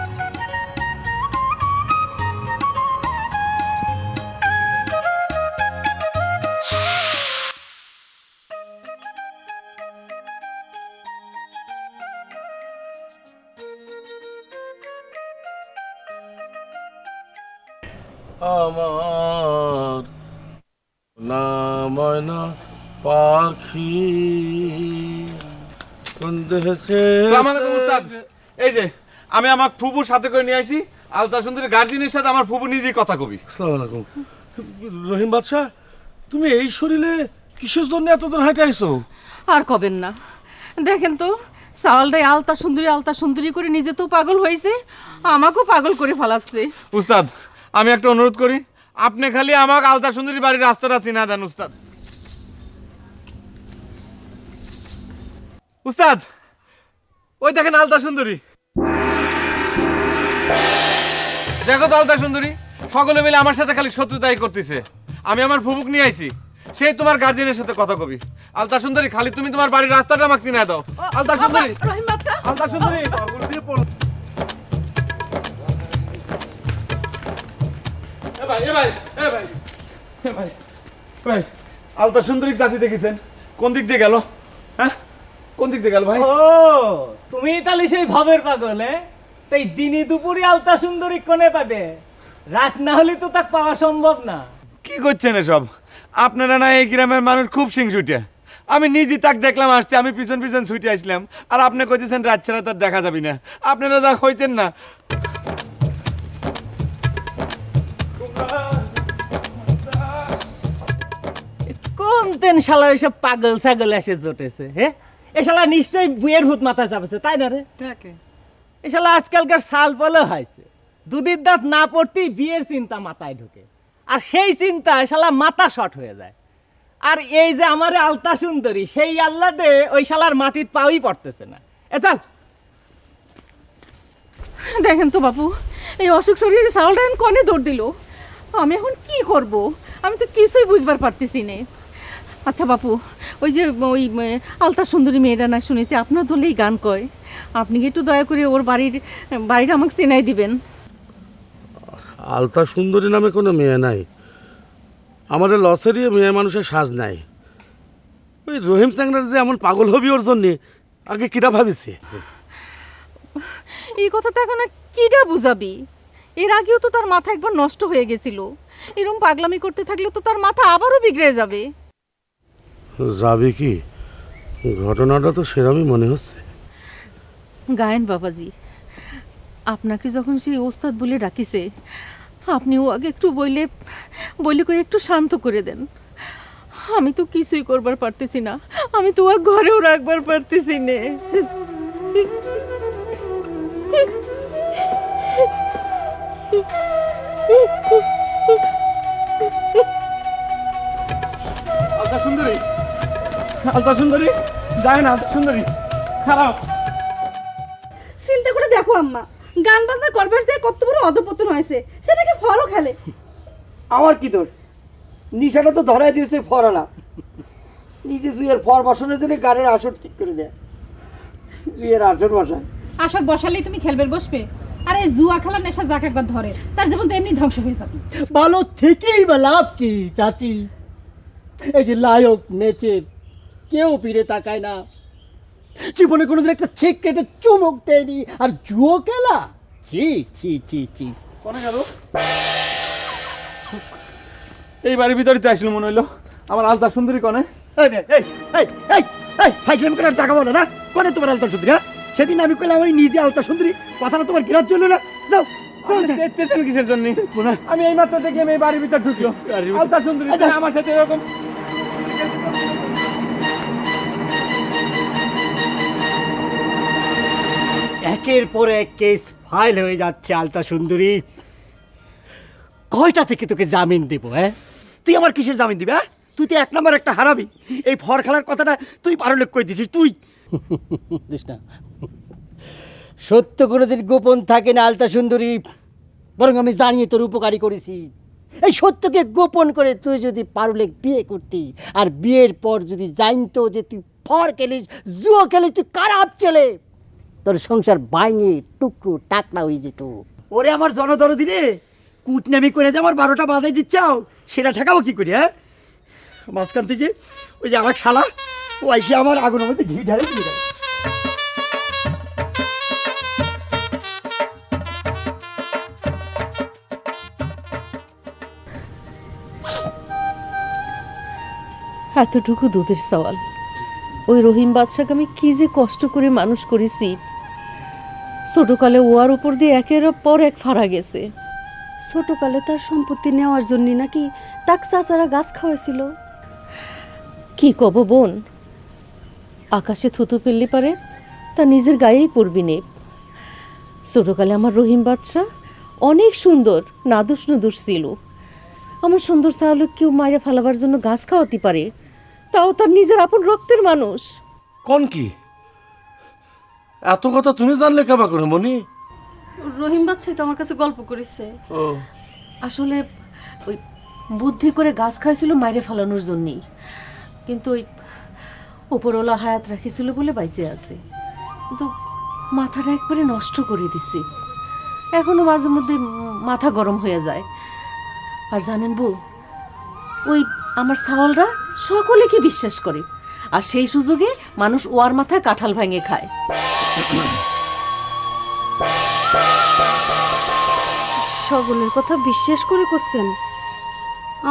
Speaker 10: আমার না ময়না পাখি কোন দেশে।
Speaker 4: আসসালামু আলাইকুম উস্তাদ। এই যে আমি আমার ফুপুর সাথে করে নিয়ে আইছি। আলতা সুন্দরী গার্জিয়ানের সাথে আমার ফুপু নিজেই কথা কবি।
Speaker 10: আসসালামু আলাইকুম। রহিম বাদশা, তুমি এই শরীরে কিসের জন্য এতদিন হাঁটে আইছো?
Speaker 3: আর কবেন না, দেখেন তো
Speaker 12: চাওয়ালটাই আলতা সুন্দরী করে নিজে তো পাগল হয়েছে, আমাকেও পাগল করে ফেলাচ্ছে।
Speaker 4: উস্তাদ আমি একটা অনুরোধ করি, আপনি খালি আমাকে আলতা সুন্দরী বাড়ির রাস্তাটা চিনা দেন উস্তাদ। উস্তাদ ওই দেখেন আলতা সুন্দরী, দেখো তো আলতা সুন্দরী, সকলে মিলে আমার সাথে খালি শত্রুতাই করতেছে। আমি আমার ফুবুক নিয়ে আইছি, সেই তোমার গার্জিয়ানের সাথে কথা কবি। আলতা সুন্দরী খালি তুমি তোমার বাড়ির রাস্তাটা আমাকে চিনা দাও। আলতা সুন্দরী,
Speaker 12: রহিম বাচ্চা,
Speaker 4: আলতা সুন্দরী, আলতা সুন্দরী জাতি দেখেছেন কোন দিক দিয়ে গেল? হ্যাঁ কোন দিক দিয়ে গেল ভাই?
Speaker 7: ও তুমি তাহলে সেই ভাবের পাগল, তাই দিনে দুপুরে আলতা সুন্দরী কোনে পাবে? রাত না হলে তো তা পাওয়া সম্ভব না।
Speaker 4: কি করছেন এসব? আপনারা না এই গ্রামের মানুষ খুব সিংসুটিয়া। আমি নিজে তাক দেখলাম আসতে, আমি পিছন পিছন ছুটে আসলাম, আর আপনি কইতেছেন রাত ছাড়া তার দেখা যাবি না। আপনারা যা হয়েছেন না।
Speaker 7: কোন তেন শালা এসব পাগল ছাগল এসে জোটেছে? হ্যাঁ এ শালা নিশ্চয়ই বুয়ের ভূত মাথায় চাপেছে, তাই না রে? এ শালা আজকালকার সাল পলে হয়েছে, দুধের দাঁত না পড়তেই বিয়ের চিন্তা মাথায় ঢোকে, আর সেই চিন্তায় শালা মাথা শর্ট হয়ে যায়। আর এই যে আমার আলতা সুন্দরী, সেই আল্লাহ দে ওই শালার মাটির পাওই পড়তেছে না। এ চল।
Speaker 12: দেখেন তো বাপু, এই অসুখ শরীরে চাওয়ালটা এখন কনে দৌড় দিল। আমি এখন কি করব? আমি তো কিছুই বুঝবার পারতেছি না। আচ্ছা বাপু, ওই যে ওই আলতা সুন্দরী মেয়েটা না শুনেছি আপনার দলেই গান কয়, আপনি কি একটু দয়া করে ওর বাড়িটা আমাকে চেনাই দিবেন?
Speaker 10: আলতা সুন্দরী নামে কোনো মেয়ে নাই, আমাদের লসেরই মেয়ে মানুষের সাজ নাই। ওই রহিম চ্যাংরার যে এমন পাগল হবি ওর জন্যে আগে কিরা ভাবিছে?
Speaker 12: এই কথাটা এখন কিটা বুঝাবি? এর আগেও তো তার মাথা একবার নষ্ট হয়ে গেছিল, এরকম পাগলামি করতে থাকলে তো তার মাথা আবারও বিগড়ে যাবে।
Speaker 10: যাবে কি? ঘটনাটা তো সেরমই মনে হচ্ছে।
Speaker 12: গায়েন বাবাজি, আপনাকে যখন সেই ওস্তাদ বলে ডাকিছে, আপনিও আগে একটু বইলে করে একটু শান্ত করে দেন। আমি তো কিছুই করবার পারতেছি না, আমি তো আর ঘরেও রাখবার পারতেছি না।
Speaker 4: আলতা সুন্দরী, আলতা সুন্দরী, যায় না আলতা সুন্দরী, খারাপ।
Speaker 11: চিন্তা করে দেখো আম্মা, গান বাজনা করবার দিয়ে কত বড় অধপতন হয়েছে, সেটাকে ফলও খেলে।
Speaker 2: আমার কি দোষ? নিশাটা তো ধরাই দিয়েছে ফরালা, নিজে জুয়ের ফর বসানোর জন্য গানের আসর ঠিক করে দেয়। জুয়ের আসর বসায়,
Speaker 11: আসর বসালেই তুমি খেলবে বসবে? আরে জুয়া খেলার নেশা যাক একবার ধরে, তার জীবন তো এমনি ধ্বংস হয়ে যাবে।
Speaker 7: ভালো থেকেই বা লাভ কি চাচি? এই যে লায়ক নেচে কেউ ফিরে তাকায় না, জীবনে কোনোদিন একটা চেক কেটে চুমুক দেয়নি, আর জুয়ো খেলা ছি ছি ছি ছি।
Speaker 4: কোনে গেল? এই বাড়ির ভিতরে তো আসলো মনে হইলো। আমার আলতা সুন্দরী কোনে?
Speaker 2: ফাইজলাম করে টাকা বলো না, কোনে তোমার আলতা সুন্দরী? হ্যাঁ সেদিন আমি কইলাম আমি নিজে আলতা সুন্দরী, কথাটা তোমার গ্রাহ্য হলো না। যাও
Speaker 4: কিসের জন্য? আমি এই মাত্র থেকে এই বাড়ির ভিতর ঢুকলো আলতা সুন্দরী, আমার সাথে এরকম।
Speaker 7: একের পর এক কেস ফাইল হয়ে যাচ্ছে আলতা সুন্দরী। কয়টা থেকে তোকে জামিন দেব? হ্যাঁ
Speaker 2: তুই আমার কিসের জামিন দিবে? হ্যাঁ তুই তো এক নম্বর একটা হারাবি। এই ফর খেলার কথাটা তুই পারলে কই দিছিস তুই?
Speaker 7: না, সত্য কোনোদিন গোপন থাকে না আলতা সুন্দরী, বরং আমি জানিয়ে তোর উপকারী করেছি। এই সত্যকে গোপন করে তুই যদি পারলে বিয়ে করতি, আর বিয়ের পর যদি জানতো যে তুই ফর খেলিস, জুয়ো খেলিস, তুই খারাপ ছেলে, তোর সংসার ভাঙে টুকরো টাকলা হয়ে যেত।
Speaker 2: ওরে আমার জনদরদি রে, কুটনামি করে যে আমার 12টা বাজাই দিচ্ছাও, সেটা ঠেকাবো কি করি? হ্যাঁ মাঝখান থেকে ওই যে আমার শালা ও এসে আমার আগুনের মধ্যে ঘি ঢালে দিয়ে দেয়।
Speaker 12: এতটুকু দুধের সওয়াল, ওই রহিম বাদশাকে আমি কি যে কষ্ট করে মানুষ করেছি। ছোটকালে ওয়ার উপর দিয়ে একের পর এক ফাড়া গেছে।
Speaker 3: ছোটকালে তার সম্পত্তি নেওয়ার জন্য নাকি তাক চাচারা গাছ খাওয়াইছিল।
Speaker 12: কি কব বোন, আকাশে থুতু ফেললে পারে তা নিজের গায়েই পরবি নে। ছোটকালে আমার রহিম বাচ্চা অনেক সুন্দর, নাদুস নুদুস ছিল। আমার সুন্দর চাউলে কেউ মায়েরা ফেলাবার জন্য গাছ খাওয়াতে পারে, তাও তার নিজের আপন রক্তের মানুষ।
Speaker 10: কোন কি এত কথা তুমি জানলে কেবা করে মনি?
Speaker 3: রহিম বাচ্চাই তো আমার কাছে গল্প করেছে।
Speaker 10: ও
Speaker 12: আসলে ওই বুদ্ধি করে গাছ খাইছিল মাইরে ফেলানোর জন্যই, কিন্তু ওই উপরওয়ালা হায়াত রাখিছিল বলে বাইচে আছে, কিন্তু মাথাটা একবারে নষ্ট করে দিছে। এখনো মাঝে মধ্যে মাথা গরম হয়ে যায়। আর জানেন বউ, ওই আমার ছাওয়ালরা সকলেকে বিশ্বাস করে, আর সেই সুযোগে মানুষ ওয়ার মাথায় কাঁঠাল ভাঙে খায়।
Speaker 3: সকলের কথা বিশ্বাস করে করছেন?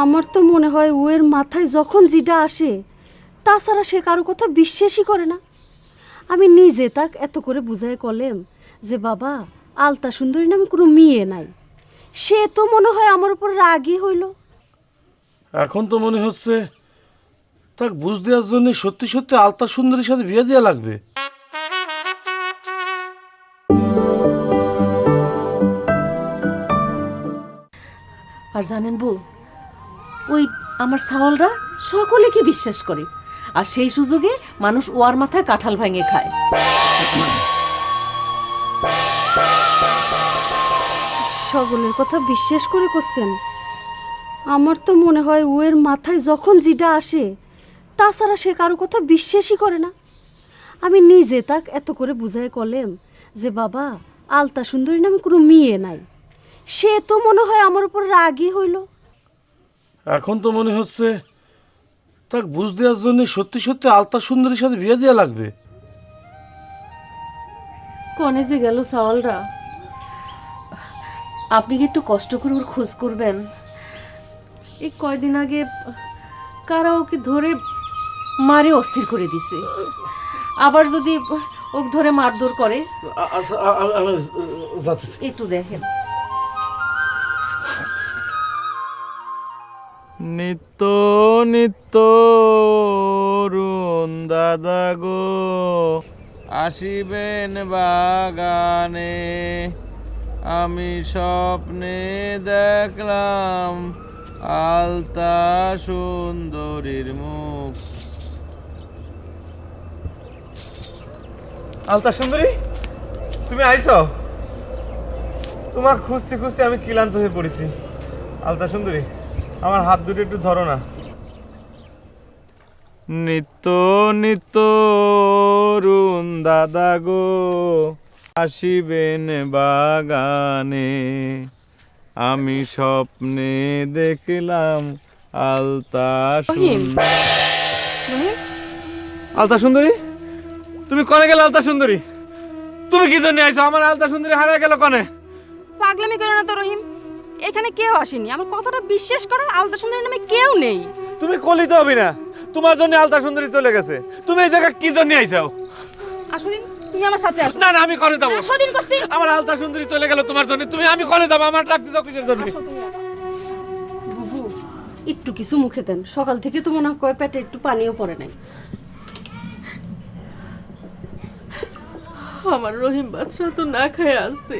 Speaker 3: আমার তো মনে হয় ওর মাথায় যখন যেটা আসে তাছাড়া সে কারো কথা বিশ্বাসই করে না। আমি নিজে তাক এত করে বুঝাই কলেম যে বাবা, আলতা সুন্দরী নামে কোনো মেয়ে নাই। সে তো মনে হয় আমার উপর রাগই হইল।
Speaker 10: এখন তো মনে হচ্ছে তাক বুঝ দেওয়ার জন্য সত্যি সত্যি আলতা সুন্দরীর সাথে বিয়ে দেওয়া লাগবে।
Speaker 12: আর জানেন বউ, ওই আমার ছাওয়ালরা সকলেকে বিশ্বাস করে, আর সেই সুযোগে মানুষ ওয়ার মাথায় কাঁঠাল ভাঙে খায়।
Speaker 3: সকলের কথা বিশ্বাস করে করছেন? আমার তো মনে হয় ওর মাথায় যখন যেটা আসে তাছাড়া সে কারো কথা বিশ্বাসই করে না। আমি নিজে তাক এত করে বুঝাই কলেম যে বাবা, আলতা সুন্দরী নামে কোনো মেয়ে নাই। সে তো মনে হয় আমার উপর রাগই হইল।
Speaker 10: এখন তো মনে হচ্ছে তাক বুঝ দেওয়ার জন্য সত্যি সত্যি আলতা সুন্দরীর সাথে বিয়ে দেওয়া লাগবে।
Speaker 12: কনে যে গেল ছাওয়ালরা, আপনি কি একটু কষ্ট করে ওর খোঁজ করবেন? এই কয়দিন আগে কারা ওকে ধরে মারে অস্থির করে দিছে, আবার যদি ওকে ধরে মারধর করে একটু দেখেন।
Speaker 4: নিত্য নিত্য অরুণ দাদা গো আসিবেন বাগানে, আমি স্বপ্নে দেখলাম আলতা সুন্দরীর মুখ। আলতা সুন্দরী, তুমি আইছো? তোমাকে খুঁজতে খুঁজতে আমি ক্লান্ত হয়ে পড়েছি। আলতা সুন্দরী, আমার হাত দুটো একটু ধরো না। নিত্য নিত্য অরুণ দাদা গো আসিবেন বাগানে, আমি স্বপ্নে দেখলাম আলতা আলতা সুন্দরী, তুমি কনে গেলে? আলতা সুন্দরী, তুমি কি জন্য আইছো? আমার আলতা সুন্দরী হারিয়ে গেল কনে?
Speaker 5: পাগলামি করো না তো রহিম, এখানে কেউ আসেনি। আমার কথাটা বিশ্বাস করো, আলতা সুন্দরী নামে কেউ নেই।
Speaker 4: তুমি কলিতে হবি না, তোমার জন্য আলতা সুন্দরী চলে গেছে। তুমি এই জায়গা কি জন্য আইছো?
Speaker 5: আসলে তুমি আমার সাথে আসো।
Speaker 4: না না, আমি কনে যাবো।
Speaker 5: আসদিন করছি,
Speaker 4: আমার আলতা সুন্দরী চলে গেল তোমার জন্য। তুমি, আমি কনে যাবো? আমার ডাকতে দাও কিসের জন্য?
Speaker 3: বুবু, একটু কিছু মুখে দেন। সকাল থেকে তো মনে হয় পেটে একটু পানিও পড়ে নাই।
Speaker 12: আমার রহিম বাদশা তো না খায় আসছে,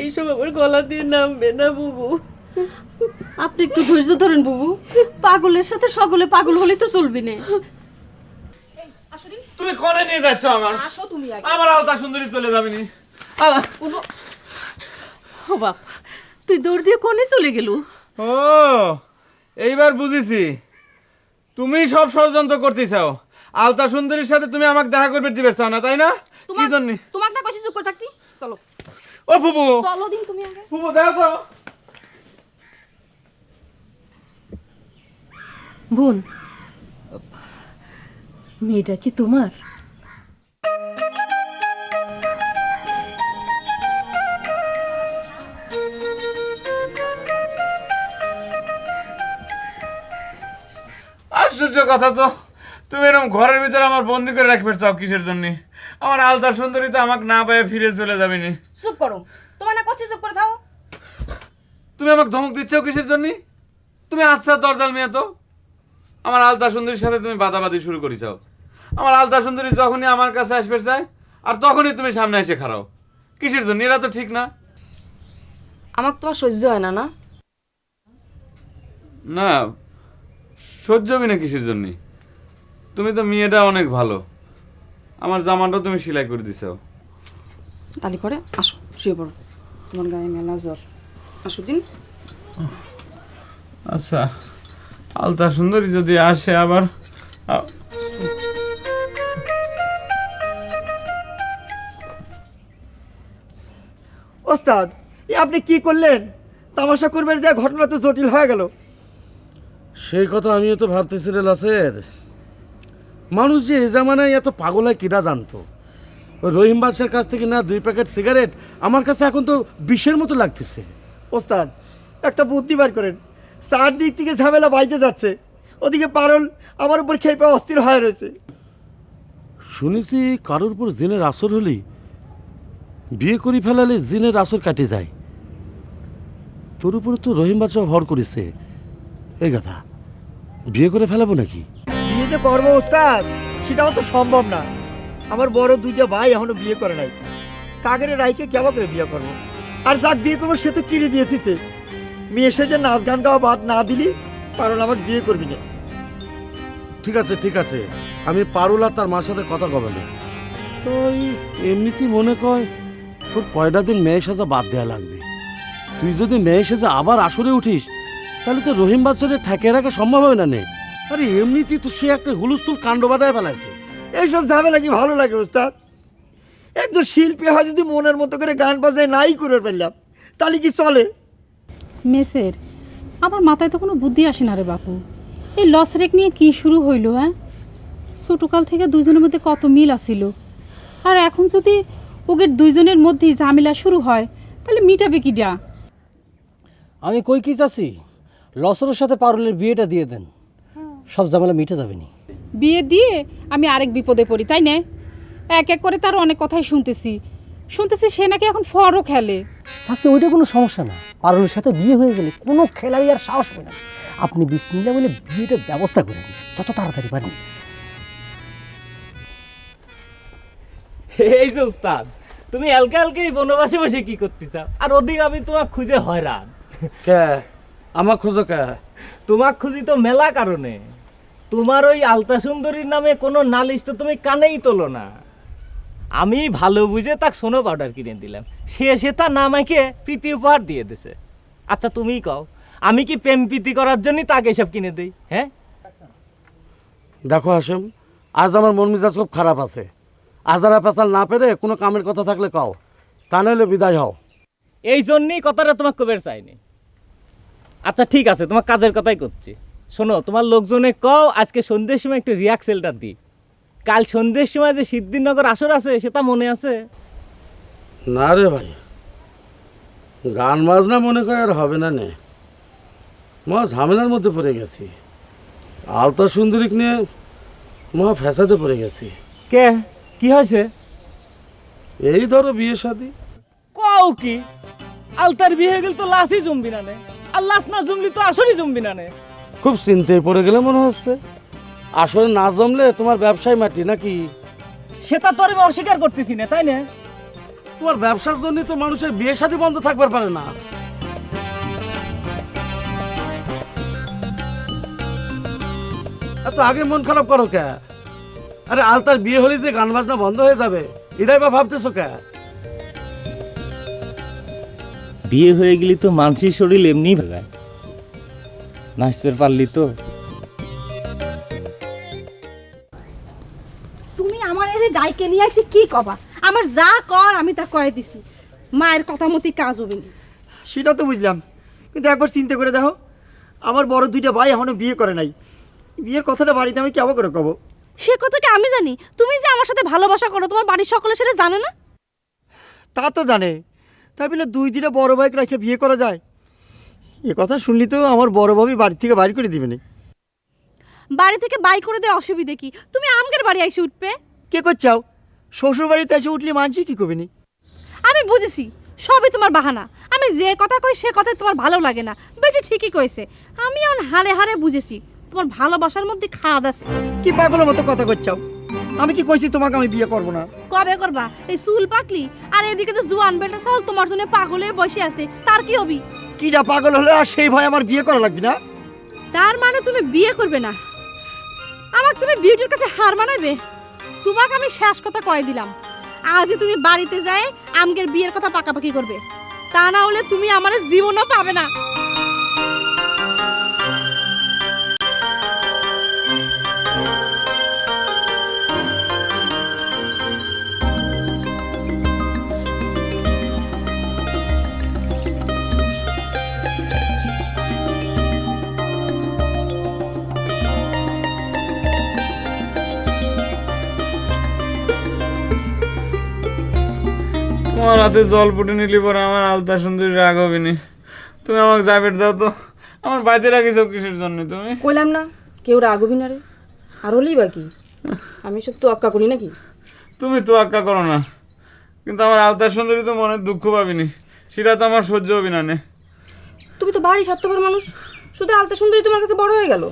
Speaker 12: এইসব আমার গলা দিয়ে নামবে না বুবু।
Speaker 3: আপনি একটু ধৈর্য ধরেন বুবু, পাগলের সাথে সকলে পাগল হলে তো চলবি না।
Speaker 4: তুমি কনে নিয়ে যাচ্ছ আমার?
Speaker 5: আসো তুমি আগে।
Speaker 4: আমার আলতা সুন্দরী চলে যাবে নি।
Speaker 12: ও বাপ, তুই দৌড় দিয়ে কোনে চলে গেলু?
Speaker 4: ও, এইবার বুঝেছি, তুমি সব ষড়যন্ত্র করতে চাও। আলতা সুন্দরীর সাথে তুমি আমাকে দেখা করবে দিবে চাও না, তাই না? কি জন্য?
Speaker 5: তোমাকে না কইছি চুপ করে থাকতি। চলো
Speaker 4: ও ফুপু,
Speaker 5: চলো দিন তুমি আগে।
Speaker 4: ফুপু দেখো তো।
Speaker 12: বোন, মেয়েটা কি তোমার?
Speaker 4: আশ্চর্য কথা তো, তুমি এরকম ঘরের ভিতরে আমার বন্দি করে রাখবে চাও কিসের জন্য? আমার আলতা সুন্দরী তো আমাকে না পেয়ে ফিরে চলে যাবে নি।
Speaker 5: চুপ করো, তোমার না কইছি চুপ করে থাও।
Speaker 4: তুমি আমাকে ধমক দিচ্ছ কিসের জন্য? তুমি আচ্ছা দরজাল মেয়ে তো, আমার আলতা সুন্দরীর সাথে তুমি বাদাবাদি শুরু করেছ। আমার আলতা সুন্দরী যখনই আমার কাছে আসবে চায় আর তখনই তুমি সামনে এসে খাড়াও। কিসের জন্য? এরা তো ঠিক না।
Speaker 5: আমার তোমার সহ্য হয় না না?
Speaker 4: না, সহ্য হবে না কিসের জন্যে? তুমি তো মেয়েটা অনেক ভালো, আমার জামাটা তুমি সেলাই করে দিছো।
Speaker 5: তালি পরে আসো, শুয়ে পড়ো, তোমার গায়ে মেলা জ্বর। আসো দিন।
Speaker 4: আচ্ছা, আলতা সুন্দরী যদি আসে আবার
Speaker 2: ওস্তাদ, এ আপনি কি করলেন? তামাশা করবেন যে ঘটনা তো জটিল হয়ে গেল।
Speaker 10: সেই কথা আমিও তো ভাবতেছি রে লাসের। মানুষ যে এ জামানায় এত পাগল হয় কিটা জানতো। ওই রহিম বাদশার কাছ থেকে না 2 প্যাকেট সিগারেট আমার কাছে এখন তো বিষের মতো লাগতেছে।
Speaker 2: ওস্তাদ, একটা বুদ্ধি বার করেন। চারদিক থেকে ঝামেলা বাইতে যাচ্ছে, ওদিকে পারুল আমার উপর খেপে অস্থির হয়ে রয়েছে।
Speaker 10: শুনেছি কারোর উপর জিনের আসর হলেই বিয়ে করে ফেলালে জিনের আসর কাটে যায়। তোর উপরে তো রহিম বাদশাহ ভর করেছে। এই কথা বিয়ে করে ফেলাবো নাকি?
Speaker 2: বিয়ে যে করবো ওস্তাদ, সেটাও তো সম্ভব না। আমার বড় 2টা ভাই এখনো বিয়ে করে নাই। কাগের রাইকে কেমন করে বিয়ে করবো? আর যাক বিয়ে করবো সে তো কিনে দিয়েছে। মেয়ে সে যে নাচ গান গাওয়া বাদ না দিলি পারুল আমাকে বিয়ে করবি না।
Speaker 10: ঠিক আছে ঠিক আছে, আমি পারুল আর তার মার সাথে কথা কবে না। তো এমনিতেই মনে কয় তোর কয়টা দিন মেয়ে সাজা বাদ দেওয়া লাগবে। তুই যদি মেয়ে সাজা আবার আসরে উঠিস তাহলে তো রহিম বাচ্চারে ঠেকে রাখা সম্ভব হবে না। নে আরে এমনিতেই তো সে একটা হুলস্থুল কাণ্ড বাঁধায় ফেলাইছে।
Speaker 2: এইসব ঝামেলা কি ভালো লাগে ওস্তাদ? একজন শিল্পী হয় যদি মনের মতো করে গান বাজায় নাই করে ফেললাম তাহলে কি চলে?
Speaker 9: মেসের আমার মাথায় তো কোনো বুদ্ধি আসে না রে বাপু। এই লস রেক নিয়ে কি শুরু হইলো? হ্যাঁ, ছোটকাল থেকে দুইজনের মধ্যে কত মিল আসিল, আর এখন যদি ওদের দুইজনের মধ্যেই ঝামেলা শুরু হয় তাহলে মিটাবে কি ডা?
Speaker 7: আমি কই কি চাচ্ছি, লসরের সাথে পারুলের বিয়েটা দিয়ে দেন, সব ঝামেলা মিটে যাবে নি।
Speaker 9: বিয়ে দিয়ে আমি আরেক বিপদে পড়ি, তাই না? এক এক করে তার অনেক কথাই শুনতেছি সে নাকি এখন ফরও খেলে।
Speaker 7: চাচ্ছি ওইটা কোনো সমস্যা না, পারুলের সাথে বিয়ে হয়ে গেলে কোনো খেলাই আর সাহস হবে না। আপনি বিসমিল্লাহ বলে বিয়েটার ব্যবস্থা করে নিন যত তাড়াতাড়ি পারেন। এই যে উস্তাদ, তুমি হালকা হালকা এই বনবাসে বসে কি করতে চাও? আর ওদিকে আমি তোমাকে খুঁজে হয়রান।
Speaker 10: কে আমার খোঁজো কে?
Speaker 7: তোমাকে খুঁজি তো মেলা কারণে। তোমার ওই আলতা সুন্দরীর নামে কোনো নালিশ তো তুমি কানেই তোলো না। আমি ভালো বুঝে তাকে সোনো পাউডার কিনে দিলাম, সে তার নামাইকে প্রীতি উপহার দিয়ে দিছে। আচ্ছা তুমিই কও, আমি কি প্রেম প্রীতি করার জন্যই তাকে এসব কিনে দিই? হ্যাঁ
Speaker 10: দেখো হাসেম, আজ আমার মন মেজাজ খুব খারাপ আছে। আজারা পেঁচাল না পেরে কোনো কামের কথা থাকলে কও, তা নাহলে বিদায় হও।
Speaker 7: এই জন্যই কথাটা তোমাকে কবের চাইনি। আচ্ছা ঠিক আছে, তোমার কাজের কথাই করছি। শোনো, তোমার লোকজনে কও আজকে সন্ধ্যের সময় একটু রিয়াক্সেলটা দিই। কাল সন্ধ্যের সময় যে সিদ্ধিরনগর আসর আছে সেটা মনে আছে?
Speaker 10: না রে ভাই, গান বাজনা মনে করে আর হবে না নে। মহা ঝামেলার মধ্যে পড়ে গেছি। আলতা সুন্দরীক নিয়ে মহা ফ্যাসাদে পড়ে গেছি।
Speaker 7: কে কি হয়েছে?
Speaker 10: এই ধরো বিয়ে শাদী।
Speaker 7: কও কি? আলতার বিয়ে হয়ে গেল তো লাশই জমবি না নে, আর লাশ না জমলি তো আসরই জমবি না নে।
Speaker 10: খুব চিন্তায় পড়ে গেলে মনে হচ্ছে। আসলে না জমলে তোমার ব্যবসায় মাটি নাকি?
Speaker 7: সেটা তো আমি অস্বীকার করতেছি না, তাই না?
Speaker 10: তোমার ব্যবসার জন্য তো মানুষের বিয়ে শাদী বন্ধ থাকবার পারে না। এত আগে মন খারাপ করো কে? আরে আলতার বিয়ে হলে যে গান বাজনা বন্ধ হয়ে যাবে এটাই বা ভাবতেছো কে?
Speaker 7: বিয়ে হয়ে গেলি তো মানসিক শরীর এমনি ভাগায়, নাচতে পারলি তো।
Speaker 11: তুমি আমার এর ডাইকে নিয়ে আসি কি কবা? আমার যা কর আমি তা করে দিছি, মায়ের কথা মতোই কাজ হবে না।
Speaker 2: সেটা তো বুঝলাম, কিন্তু একবার চিন্তা করে দেখো, আমার বড় 2টা ভাই এখনো বিয়ে করে নাই। বিয়ের কথাটা বাড়িতে আমি কেমন করে কব?
Speaker 11: সে কথাটা আমি জানি, তুমি যে আমার সাথে ভালোবাসা করো তোমার বাড়ির সকলে সেটা জানে না?
Speaker 2: তা তো জানে, তাই বলে 2-3টা বড় ভাইকে রেখে বিয়ে করা যায়? এ কথা শুনলি তো আমার বড় ভাবি বাড়ি থেকে বাইর করে দিবে না।
Speaker 11: বাড়ি থেকে বাই করে দেওয়া অসুবিধে কি? তুমি আমগের বাড়ি এসে উঠবে।
Speaker 2: কে করছাও? শ্বশুর বাড়িতে এসে উঠলে মানছি কি করবি নি?
Speaker 11: আমি বুঝেছি সবই তোমার বাহানা। আমি যে কথা কই সে কথাই তোমার ভালো লাগে না। বেটি ঠিকই কইছে, আমি এখন হারে হারে বুঝেছি তোমার ভালোবাসার মধ্যে খাদ আছে।
Speaker 2: কি পাগলের মতো কথা করছাও? আমি কি কইছি তোমাকে আমি বিয়ে করব না?
Speaker 9: কবে করবা? এই চুল পাকলি আর এদিকে তো জুয়ান বেটা সাল তোমার জন্য পাগল হয়ে বসে আছে, তার কি হবি?
Speaker 2: কিডা পাগল হলে আর সেই ভয় আমার বিয়ে করা লাগবে না?
Speaker 9: তার মানে তুমি বিয়ে করবে না? আমাকে তুমি বিউটির কাছে হার মানাবে? তোমাকে আমি শেষ কথা কয়ে দিলাম, আজই তুমি বাড়িতে যায় আমগের বিয়ের কথা পাকাপাকি করবে, তা না হলে তুমি আমার জীবনও পাবে না।
Speaker 4: তোমার হাতে জল ফুটে নিলি পরে আমার আলতা সুন্দরী রাগ হবে নি। তুমি আমাকে জাবেট দাও তো, আমার বাড়িতে রাখিস কিসের জন্য তুমি?
Speaker 5: কইলাম না কেউ রাগবি না রে, আর হলেই বাকি আমি সব তো আক্কা করি নাকি?
Speaker 4: তুমি তো আক্কা করো না, কিন্তু আমার আলতা সুন্দরী তো মনে দুঃখ পাবিনি, সেটা তো আমার সহ্য হবি না নে।
Speaker 5: তুমি তো বাড়ি স্বার্থপর মানুষ, শুধু আলতা সুন্দরী তোমার কাছে বড় হয়ে গেল।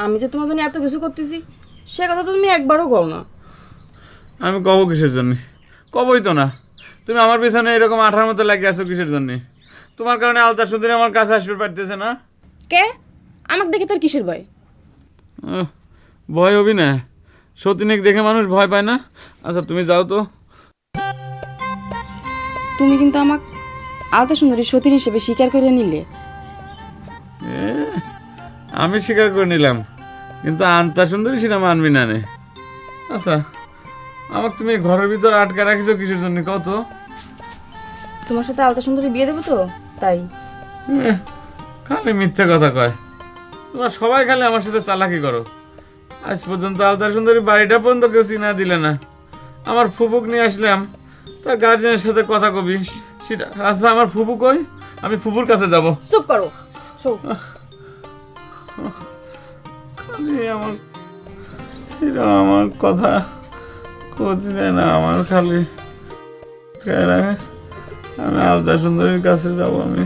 Speaker 5: আমি যে তোমার জন্য এত কিছু করতেছি সে কথা তো তুমি একবারও কও না।
Speaker 4: আমি কব কিসের জন্য? কবই তো না। তুমি আমার পিছনে এরকম আঠার মতো লাগিয়ে আছো কিসের জন্য? তোমার কারণে আলতা সুন্দরী আমার কাছে আসবে পারতেছে না।
Speaker 5: কে? আমাকে দেখে তোর কিসের ভয়?
Speaker 4: ভয় হবি না, সতীনেক দেখে মানুষ ভয় পায় না। আচ্ছা তুমি যাও তো।
Speaker 5: তুমি কিন্তু আমাকে আলতা সুন্দরী সতীন হিসেবে স্বীকার করে নিলে।
Speaker 4: আমি স্বীকার করে নিলাম, কিন্তু আলতা সুন্দরী সেটা মানবি না রে। আচ্ছা আমাকে তুমি ঘরের ভিতর আটকে রাখিছো কিসের জন্য কত?
Speaker 5: তোমার সাথে আলতা সুন্দরী বিয়ে দেবো তো তাই।
Speaker 4: খালি মিথ্যে কথা কয়, তোমার সবাই খালি আমার সাথে চালাকি করো। আজ পর্যন্ত আলতা সুন্দরী বাড়িটা পর্যন্ত কেউ চিনা দিলে না। আমার ফুপুক নিয়ে আসলাম, তার গার্জেনের সাথে কথা কবি সেটা। আচ্ছা আমার ফুপু কই? আমি ফুপুর কাছে যাব।
Speaker 5: চুপ করো।
Speaker 4: খালি আমার এটা আমার কথা করতে না, আমার খালি আমি আলতা সুন্দরীর কাছে যাব। আমি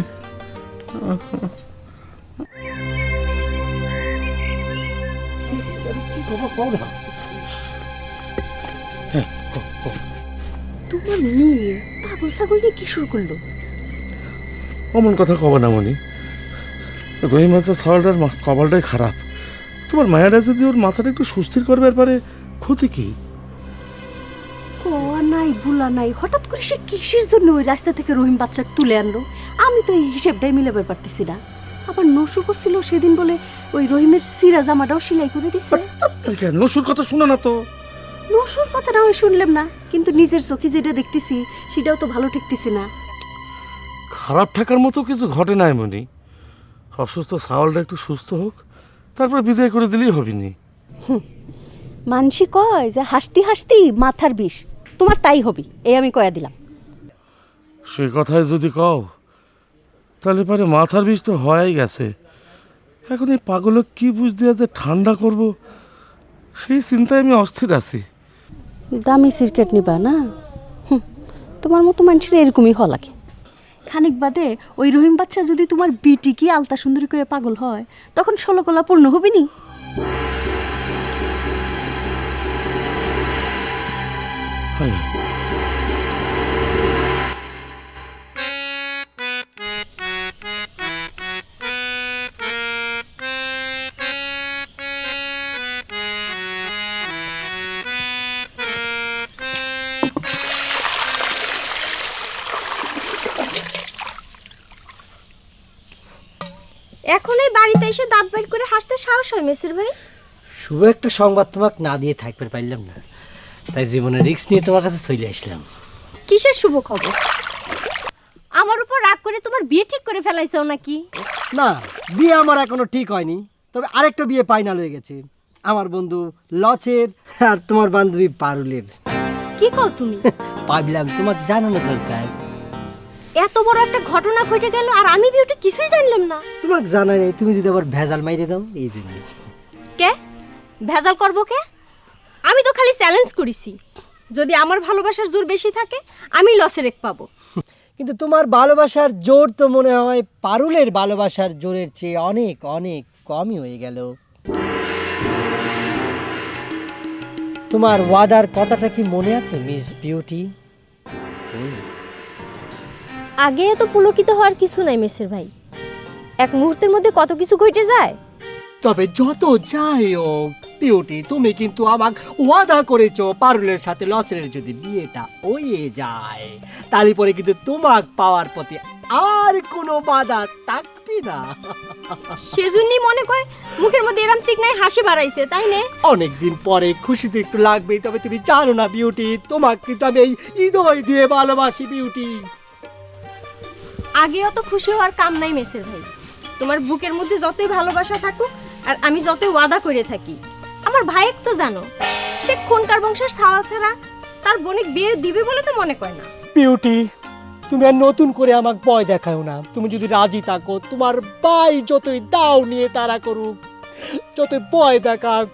Speaker 3: তোমার মেয়ে পাগল ছাগল নিয়ে কি শুরু করলো?
Speaker 10: অমন কথা কব না মনি, রহিম মাছ ছাওয়ালটার কপালটাই খারাপ। তোমার মায়েরা যদি ওর মাথাটা একটু সুস্থির করবার পারে ক্ষতি কি?
Speaker 3: কোয়া নাই ভুলা নাই, হঠাৎ করে সে কিসের জন্য ওই রাস্তা থেকে রহিম বাচ্চাকে তুলে আনলো? আমি তো এই হিসেবটাই মিলাবে পারতেছি না। আবার নসু করছিল সেদিন বলে ওই রহিমের সিরা জামাটাও সেলাই করে দিচ্ছে।
Speaker 10: নসুর কথা শুনে না তো।
Speaker 3: নসুর কথা না হয় শুনলাম না, কিন্তু নিজের চোখে যেটা দেখতেছি সেটাও তো ভালো ঠেকতেছি না।
Speaker 10: খারাপ ঠাকার মতো কিছু ঘটে নাই মনি। অসুস্থ ছাওয়ালটা একটু সুস্থ হোক, তারপর বিদায় করে দিলেই হবিনি।
Speaker 3: মানসি কয় যে হাসতি হাসতি মাথার বিষ, তোমার তাই হবি, এই আমি কয়া দিলাম।
Speaker 10: সে কথায় যদি কও তাহলে পরে মাথার বিষ তো হয়ে গেছে। এখন এই পাগলক কি বুঝ দিয়া যে ঠান্ডা করব সেই চিন্তায় আমি অস্থির আছি।
Speaker 3: দামি সিরকেট নিবা না? তোমার মতো মানুষের এরকমই হওয়া লাগে। খানিক বাদে ওই রহিম বাচ্চা যদি তোমার বিটি কি আলতা সুন্দরী করে পাগল হয়, তখন 16 কলা পূর্ণ হবে নি?
Speaker 1: এখন এই বাড়িতে এসে দাঁত বাইর করে হাসতে সাহস হয় মেসের ভাই?
Speaker 7: শুভ একটা সংবাদ তোমাকে না দিয়ে থাকতে পারলাম না, তাই জীবনের রিস্ক নিয়ে তোমার কাছে চলে আসলাম।
Speaker 1: কিসের শুভ খবর? আমার উপর রাগ করে তোমার বিয়ে ঠিক করে ফেলাইছো নাকি?
Speaker 13: না, বিয়ে আমার এখনো ঠিক হয়নি, তবে আরেকটা বিয়ে ফাইনাল হয়ে গেছে। আমার বন্ধু লচের আর তোমার বান্ধবী পারুলের।
Speaker 1: কি কও তুমি?
Speaker 7: ভাবলাম তোমাকে জানানো দরকার।
Speaker 1: এত বড় একটা ঘটনা ঘটে গেল আর আমি বিয়েটা কিছুই জানলাম না।
Speaker 13: তোমাকে জানাই নাই, তুমি যদি আবার ভেজাল মাইরে দাও এই জন্য।
Speaker 1: কে ভেজাল করবো কে? আমি তো খালি চ্যালেঞ্জ করেছি, যদি আমার ভালোবাসার জোর বেশি থাকে আমি লসের এক পাবো।
Speaker 13: কিন্তু তোমার ভালোবাসার জোর তো মনে হয় পারুলের ভালোবাসার জোরের চেয়ে অনেক অনেক কমই হয়ে গেল। তোমার ওয়াদার কথাটা কি মনে আছে মিস বিউটি?
Speaker 1: আগে এত পুলকিত হওয়ার কিছু নাই মেসের ভাই, এক মুহূর্তের মধ্যে কত কিছু ঘটে যায়।
Speaker 13: তবে যত যাই হোক বিউটি, তুমি কিন্তু আমাকে ওয়াদা করেছো পারুলের সাথে লসের যদি বিয়েটা হয়ে যায় তাহলে পরে কিন্তু তোমাকে পাওয়ার প্রতি আর কোনো বাধা থাকবে না।
Speaker 1: সেজন্যই মনে করে মুখের মধ্যে এরম সিকনাই হাসি বাড়াইছে, তাই না?
Speaker 13: অনেকদিন পরে খুশি তো একটু লাগবেই, তবে তুমি জানো না বিউটি, তোমাকে কিন্তু আমি এই হৃদয় দিয়ে ভালোবাসি বিউটি।
Speaker 1: আগে অত খুশি হওয়ার কাম নাই মেসের ভাই, তোমার বুকের মধ্যে যতই ভালোবাসা থাকুক আর আমি যতই ওয়াদা করে থাকি, আমার ভাইয়ের তো জানো সে খুনকার বংশের ছাওয়াল ছাড়া তার বোনিক বিয়ে দিবে বলে তো মনে করে না।
Speaker 13: বিউটি, তুমি আর নতুন করে আমাকে ভয় দেখাও না। তুমি যদি রাজি থাকো, তোমার ভাই যতই দাও নিয়ে তারা করুক, যতই ভয় দেখাক,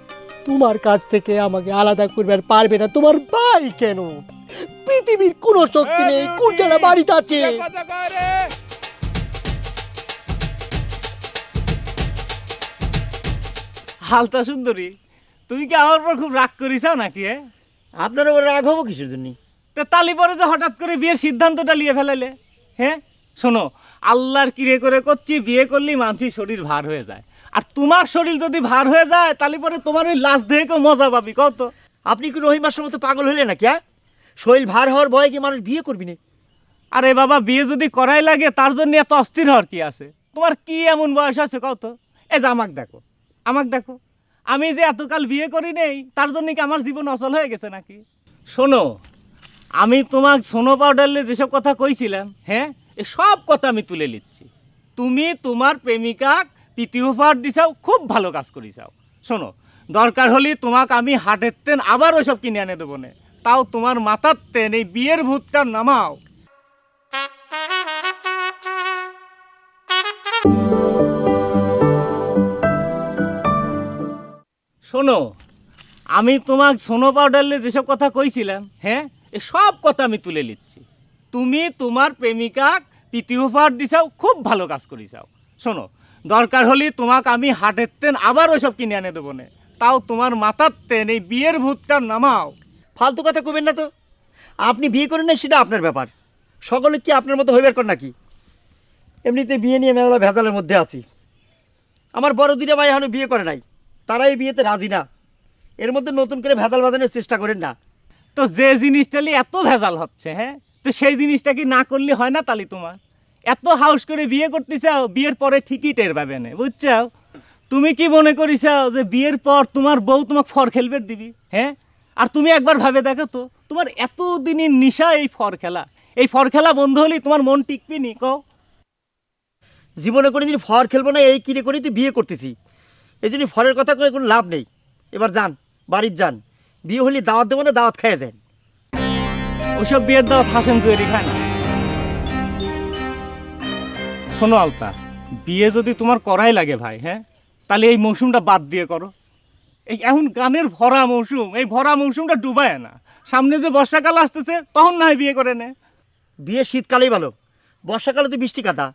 Speaker 13: তোমার কাছ থেকে আমাকে আলাদা করবে আর পারবে না। তোমার ভাই কেন, পৃথিবীর কোনো শক্তি নেই, কোন জেলা বাড়িতে আছে।
Speaker 7: হালতা সুন্দরী, তুমি কি আমার পর খুব রাগ করিসাও নাকি?
Speaker 2: আপনার ওপর রাগ হবো কিসের জন্য?
Speaker 7: তা তালি পরে যে হঠাৎ করে বিয়ের সিদ্ধান্তটা নিয়ে ফেলালে? হ্যাঁ শোনো, আল্লাহর কিরে করে করছি, বিয়ে করলেই মানুষের শরীর ভার হয়ে যায়, আর তোমার শরীর যদি ভার হয়ে যায় তাহলে পরে তোমার ওই লাশ দেখে কেউ মজা পাবি কত?
Speaker 2: আপনি কি রহিমার মতো পাগল হলে নাকি? শরীর ভার হওয়ার ভয়ে কি মানুষ বিয়ে করবি না?
Speaker 7: আরে বাবা, বিয়ে যদি করাই লাগে তার জন্য এত অস্থির হওয়ার কি আছে? তোমার কি এমন বয়স আছে কত? এই যে আমাকে দেখো, আমাকে দেখো, আমি যে এতকাল বিয়ে করি নেই তার জন্য কি আমার জীবন অচল হয়ে গেছে নাকি? শোনো, আমি তোমাকে সোনো পাউডারলে যেসব কথা কইছিলাম, হ্যাঁ এ সব কথা আমি তুলে নিচ্ছি। তুমি তোমার প্রেমিকা প্রীতি উপহার দিছাও, খুব ভালো কাজ করিছাও। শোনো, দরকার হলে তোমাকে আমি হাটের তেন আবার ওইসব কিনে এনে দেবো না, তাও তোমার মাথার তেন এই বিয়ের ভূতটা নামাও। শোনো, আমি তোমাকে সোনো পাউডারলে যেসব কথা কইছিলাম, হ্যাঁ এ সব কথা আমি তুলে নিচ্ছি। তুমি তোমার প্রেমিকা প্রীতি উপহার দিছাও, খুব ভালো কাজ করিছাও। শোনো, দরকার হলে তোমাকে আমি হাটের তেন আবার ওইসব কিনে এনে দেবো না, তাও তোমার মাথার তেন এই বিয়ের ভূতটা নামাও।
Speaker 2: ফালতু কথা কবেন না তো। আপনি বিয়ে করেন না সেটা আপনার ব্যাপার, সকলে কি আপনার মতো হইবার কর নাকি? এমনিতে বিয়ে নিয়ে মেলা ভেজালের মধ্যে আছি। আমার বড় দুইটা ভাই এখনো বিয়ে করে নাই, তারা এই বিয়েতে রাজি না। এর মধ্যে নতুন করে ভেজাল বাজানোর চেষ্টা করেন না।
Speaker 7: তো যে জিনিসটা নিয়ে এত ভেজাল হচ্ছে, হ্যাঁ তো সেই জিনিসটা কি না করলে হয় না? তালি তোমার এত হাউস করে বিয়ে করতে চাও, বিয়ের পরে ঠিকই টের পাবে না, বুঝছাও? তুমি কি মনে করিসাও যে বিয়ের পর তোমার বউ তোমাকে ফর খেলবে দিবি? হ্যাঁ, আর তুমি একবার ভাবে দেখো তো, তোমার এতদিনের নিশা এই ফর খেলা, এই ফর খেলা বন্ধ হলেই তোমার মন টিকবি নি? কও,
Speaker 2: জীবনে কোনো দিন ফর খেলবো না এই কিনে করেই তো বিয়ে করতেছি। এই জন্য ফরের কথা করে কোনো লাভ নেই। এবার যান, বাড়ির যান, বিয়ে হলে দাওয়াত দেবো না, দাওয়াত খাইয়ে যান।
Speaker 7: ওসব বিয়ের দাওয়াত হাসেন তৈরি খায় না। শোনো আলতা, বিয়ে যদি তোমার করাই লাগে ভাই, হ্যাঁ তাহলে এই মৌসুমটা বাদ দিয়ে করো। এই এখন গানের ভরা মৌসুম, এই ভরা মৌসুমটা ডুবায় না। সামনে যে বর্ষাকাল আসতেছে তখন না হয় বিয়ে করে নে।
Speaker 2: বিয়ে শীতকালেই ভালো, বর্ষাকালে তো বৃষ্টি কাদা।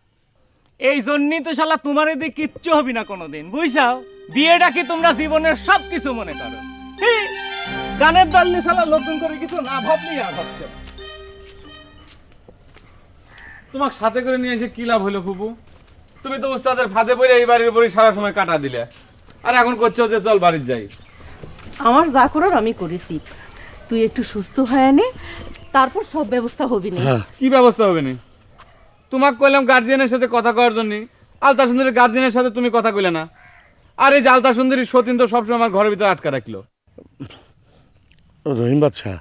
Speaker 7: এই জন্যই তো শালা তোমার এদিকে কিচ্ছু হবি না কোনোদিন, বুঝছাও? বিয়েটা কি তোমরা জীবনের সব কিছু মনে করো। গানের দল নিয়ে শালা নতুন করে কিছু না ভাবলেই আর ভাবছে।
Speaker 4: তোমাকে সাথে করে নিয়ে এসে কি লাভ হলো ফুপু? তুমি তো উস্তাদের ফাঁদে পড়ে এই বাড়ির উপরই সারা সময় কাটা দিলে, আর এখন করছো যে চল বাড়ির যাই।
Speaker 12: আমার যা করার আমি করেছি, তুই একটু সুস্থ হয়ে নে, তারপর সব ব্যবস্থা হবি না।
Speaker 4: কি ব্যবস্থা হবে না? তোমাকে কইলাম গার্জিয়ানের সাথে কথা করার জন্য, আলতা সুন্দরীর গার্জিয়ানের সাথে তুমি কথা কইলে না। আর এই যে আলতা সুন্দরী সতীন তো সবসময় আমার ঘরের ভিতরে আটকা রাখলো।
Speaker 10: রহিম বাচ্চা,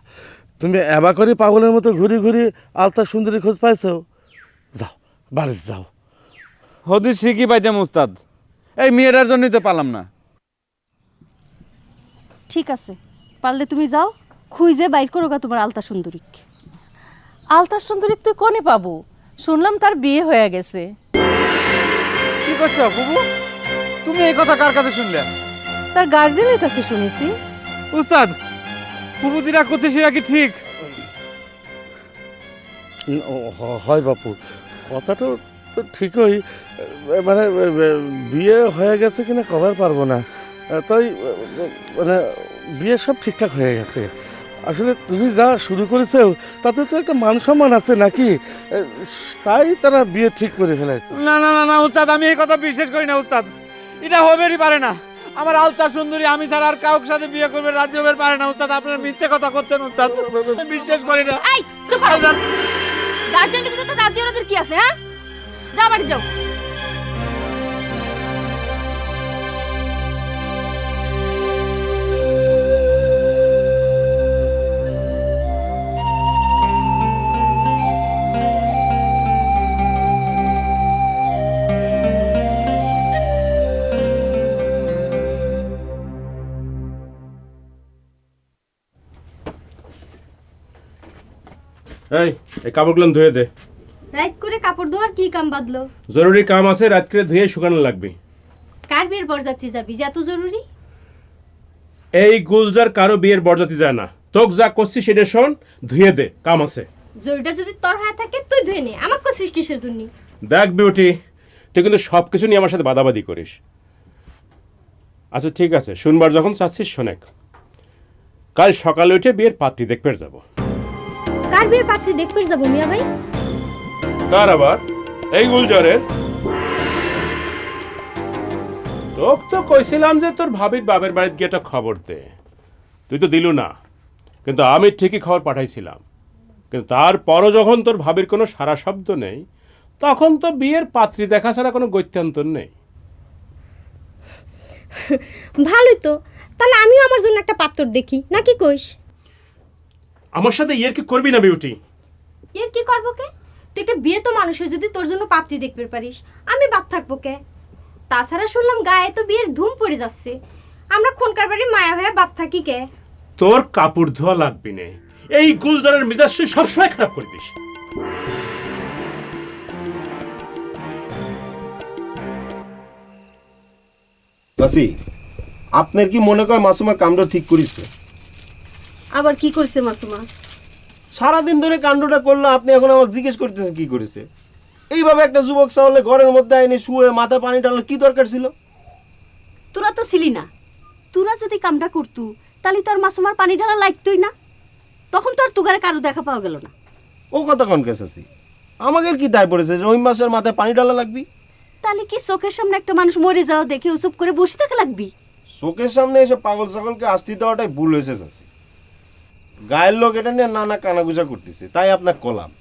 Speaker 10: তুমি এবা করে পাগলের মতো ঘুরে ঘুরে আলতা সুন্দরী খোঁজ পাইছো? যাও বাড়িতে যাও।
Speaker 4: হদিস শিখি পাইতাম উস্তাদ, এই মেয়েটার জন্যই তো পারলাম না।
Speaker 3: ঠিক আছে, পারলে তুমি যাও, খুঁজে বাইর করো গা তোমার আলতা সুন্দরীক।
Speaker 12: আলতার সুন্দরী তুই কোনে পাবো? শুনলাম তার বিয়ে হয়ে গেছে।
Speaker 4: কি করছো বুবু? তুমি এই কথা কার কাছে শুনলে?
Speaker 3: তার গার্জেনের কাছে শুনেছি।
Speaker 4: উস্তাদ, বুবু যেটা করছে সেটা কি ঠিক?
Speaker 10: হয় বাপু, কথাটা তো ঠিকই, মানে বিয়ে হয়ে গেছে কিনা কবার পারবো না, তাই মানে বিয়ে সব ঠিকঠাক হয়ে গেছে। আসলে তুমি যা শুরু করেছো তাতে তো একটা মান সম্মান আছে নাকি, তাই তারা বিয়ে ঠিক করে ফেলেছে।
Speaker 4: না না না না উস্তাদ, আমি এই কথা বিশ্বাস করি না উস্তাদ। এটা হবেরই পারে না। আমার আলতা সুন্দরী আমি ছাড়া আর কাউকে সাথে বিয়ে করবে রাজি হবের পারে না উস্তাদ। আপনারা মিথ্যে কথা করছেন উস্তাদ, আমি বিশ্বাস করি না।
Speaker 11: এই চুপ করো। গার্জিয়ানের সাথে রাজি হওয়ার কি আছে? হ্যাঁ, যাও বাড়ি যাও।
Speaker 8: এই কাপড়গুলো ধুয়ে দে।
Speaker 1: রাত করে কাপড় ধোয়ার কি কাম বাদলো?
Speaker 8: জরুরি কাম আছে, রাত করে ধুয়ে শুকানো লাগবে।
Speaker 1: কার বিয়ের বরযাত্রী যাবি যে এত জরুরি?
Speaker 8: এই গুলজার কারো বিয়ের বরযাত্রী যায় না। তোক যা করছি সেটা শোন, ধুয়ে দে, কাম আছে।
Speaker 1: জরুরিটা যদি তোর হয়ে থাকে তুই ধুয়ে নে, আমাকে কছিস কিসের জন্য?
Speaker 8: দেখ বিউটি, তুই কিন্তু সব কিছু নিয়ে আমার সাথে বাদাবাদি করিস। আচ্ছা ঠিক আছে, শুনবার যখন চাচ্ছিস শোনেক। কাল সকালে উঠে বিয়ের পাত্রী দেখতে যাব।
Speaker 1: কার বিয়ের পাত্রী দেখতে যাব মিয়া ভাই?
Speaker 8: কার আবার? এই গুলজারের। তোক তো কইছিলাম যে তোর ভাবির বাবার বাড়িতে গিয়ে একটা খবর দে, তুই তো দিলু না। কিন্তু আমি ঠিকই খবর পাঠাইছিলাম, কিন্তু তারপরও যখন তোর ভাবির কোনো সারা শব্দ নেই, তখন তো বিয়ের পাত্রী দেখা ছাড়া কোনো গত্যন্তর নেই।
Speaker 1: ভালোই তো, তাহলে আমিও আমার জন্য একটা পাত্র দেখি নাকি কইস?
Speaker 8: আমার সাথে ইয়ের কি করবি না বিউটি?
Speaker 1: এর কি করবো কে? তুই একটা বিয়ে তো মানুষের যদি তোর জন্য পাত্রী দেখতে পারিস, আমি বাদ থাকবো কে? তাছাড়া শুনলাম গায়ে তো বিয়ের ধুম পড়ে যাচ্ছে, আমরা খনকার বাড়ি মায়া ভাইয়া বাদ থাকি কে?
Speaker 8: তোর কাপড় ধোয়া লাগবি না, এই গুলজারের মেজাজ সবসময় খারাপ করে দিস।
Speaker 6: বাসি, আপনার কি মনে কয় মাসুমা কামটা ঠিক করেছে?
Speaker 3: আবার কি করছে মাসুমা?
Speaker 6: সারাদিন ধরে কাণ্ডটা করলো, আপনি এখন আমাকে জিজ্ঞেস করতেছেন কি করেছে? এইভাবে একটা যুবক সাহলে ঘরের মধ্যে আইনি শুয়ে মাথা পানি ঢালার কি দরকার ছিল?
Speaker 3: তোরা তো ছিলি না, তোরা যদি কামটা করতু তাহলে তো আর মাসুমার পানি ঢালা লাগতোই না, তখন তো আর তুগারে কারো দেখা পাওয়া গেল না।
Speaker 6: ও কথা কোন কেস আছে? আমাকে কি দায় পড়েছে রহিম মাসের মাথায় পানি ঢালা লাগবি?
Speaker 3: তাহলে কি চোখের সামনে একটা মানুষ মরে যাওয়া দেখে চুপ করে বসে থাকা লাগবি?
Speaker 6: চোখের সামনে এসে পাগল ছাগলকে আসতে দেওয়াটাই ভুল হয়েছে চাচি। গায়ের লোক এটা নিয়ে নানা কানাগুজা করতেছে, তাই আপনার কলাম।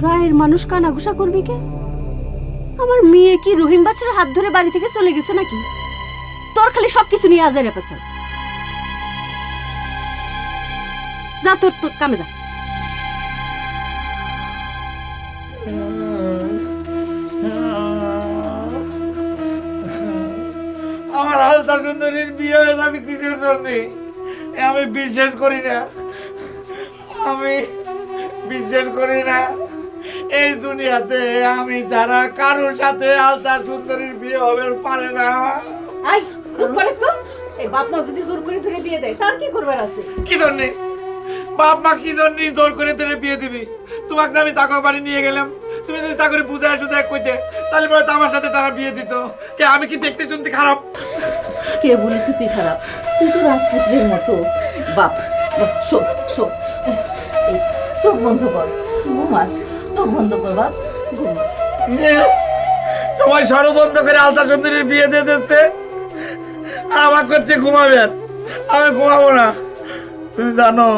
Speaker 3: গায়ের মানুষ কানাঘুষা করবি কে? আমার মেয়ে কি রহিম বাচ্চার হাত ধরে বাড়ি থেকে চলে গেছে নাকি? তোর খালি সবকিছু নিয়ে আজারে পেছা। যা তোর তোর কামে যা।
Speaker 4: আমার আলতা সুন্দরীর বিয়ে হয়েছে আমি কিসের জন্য? আমি বিশ্বাস করি না, আমি বিশ্বাস করি না। এই দুনিয়াতে আমি যারা কারোর সাথে আলতা সুন্দরীর বিয়ে হবে পারে না।
Speaker 12: আই চুপ করে তো। এই বাপ মা যদি জোর করে ধরে বিয়ে দেয় তার কি করবার আছে?
Speaker 4: কি জন্যে বাপ মা কি জন্যে জোর করে ধরে বিয়ে দিবি? তোমাকে আমি তাকে বাড়ি নিয়ে গেলাম, তুমি যদি তা করে বুঝায় সুঝায় কইতে, তাহলে পরে তো আমার সাথে তারা বিয়ে দিত। কে আমি কি দেখতে শুনতে খারাপ?
Speaker 12: কে বলেছে তুই খারাপ? তুই তো রাজপুত্রের মতো। বাপ শোক শোক, চোখ বন্ধ কর, ঘুমাস, চোখ বন্ধ কর বাপ, ঘুমা।
Speaker 4: তোমার ষড়যন্ত্র করে আলতা সুন্দরীর বিয়ে দিয়ে দিচ্ছে আর আমার করছে ঘুমাবেন, আমি ঘুমাবো না। তুমি জানো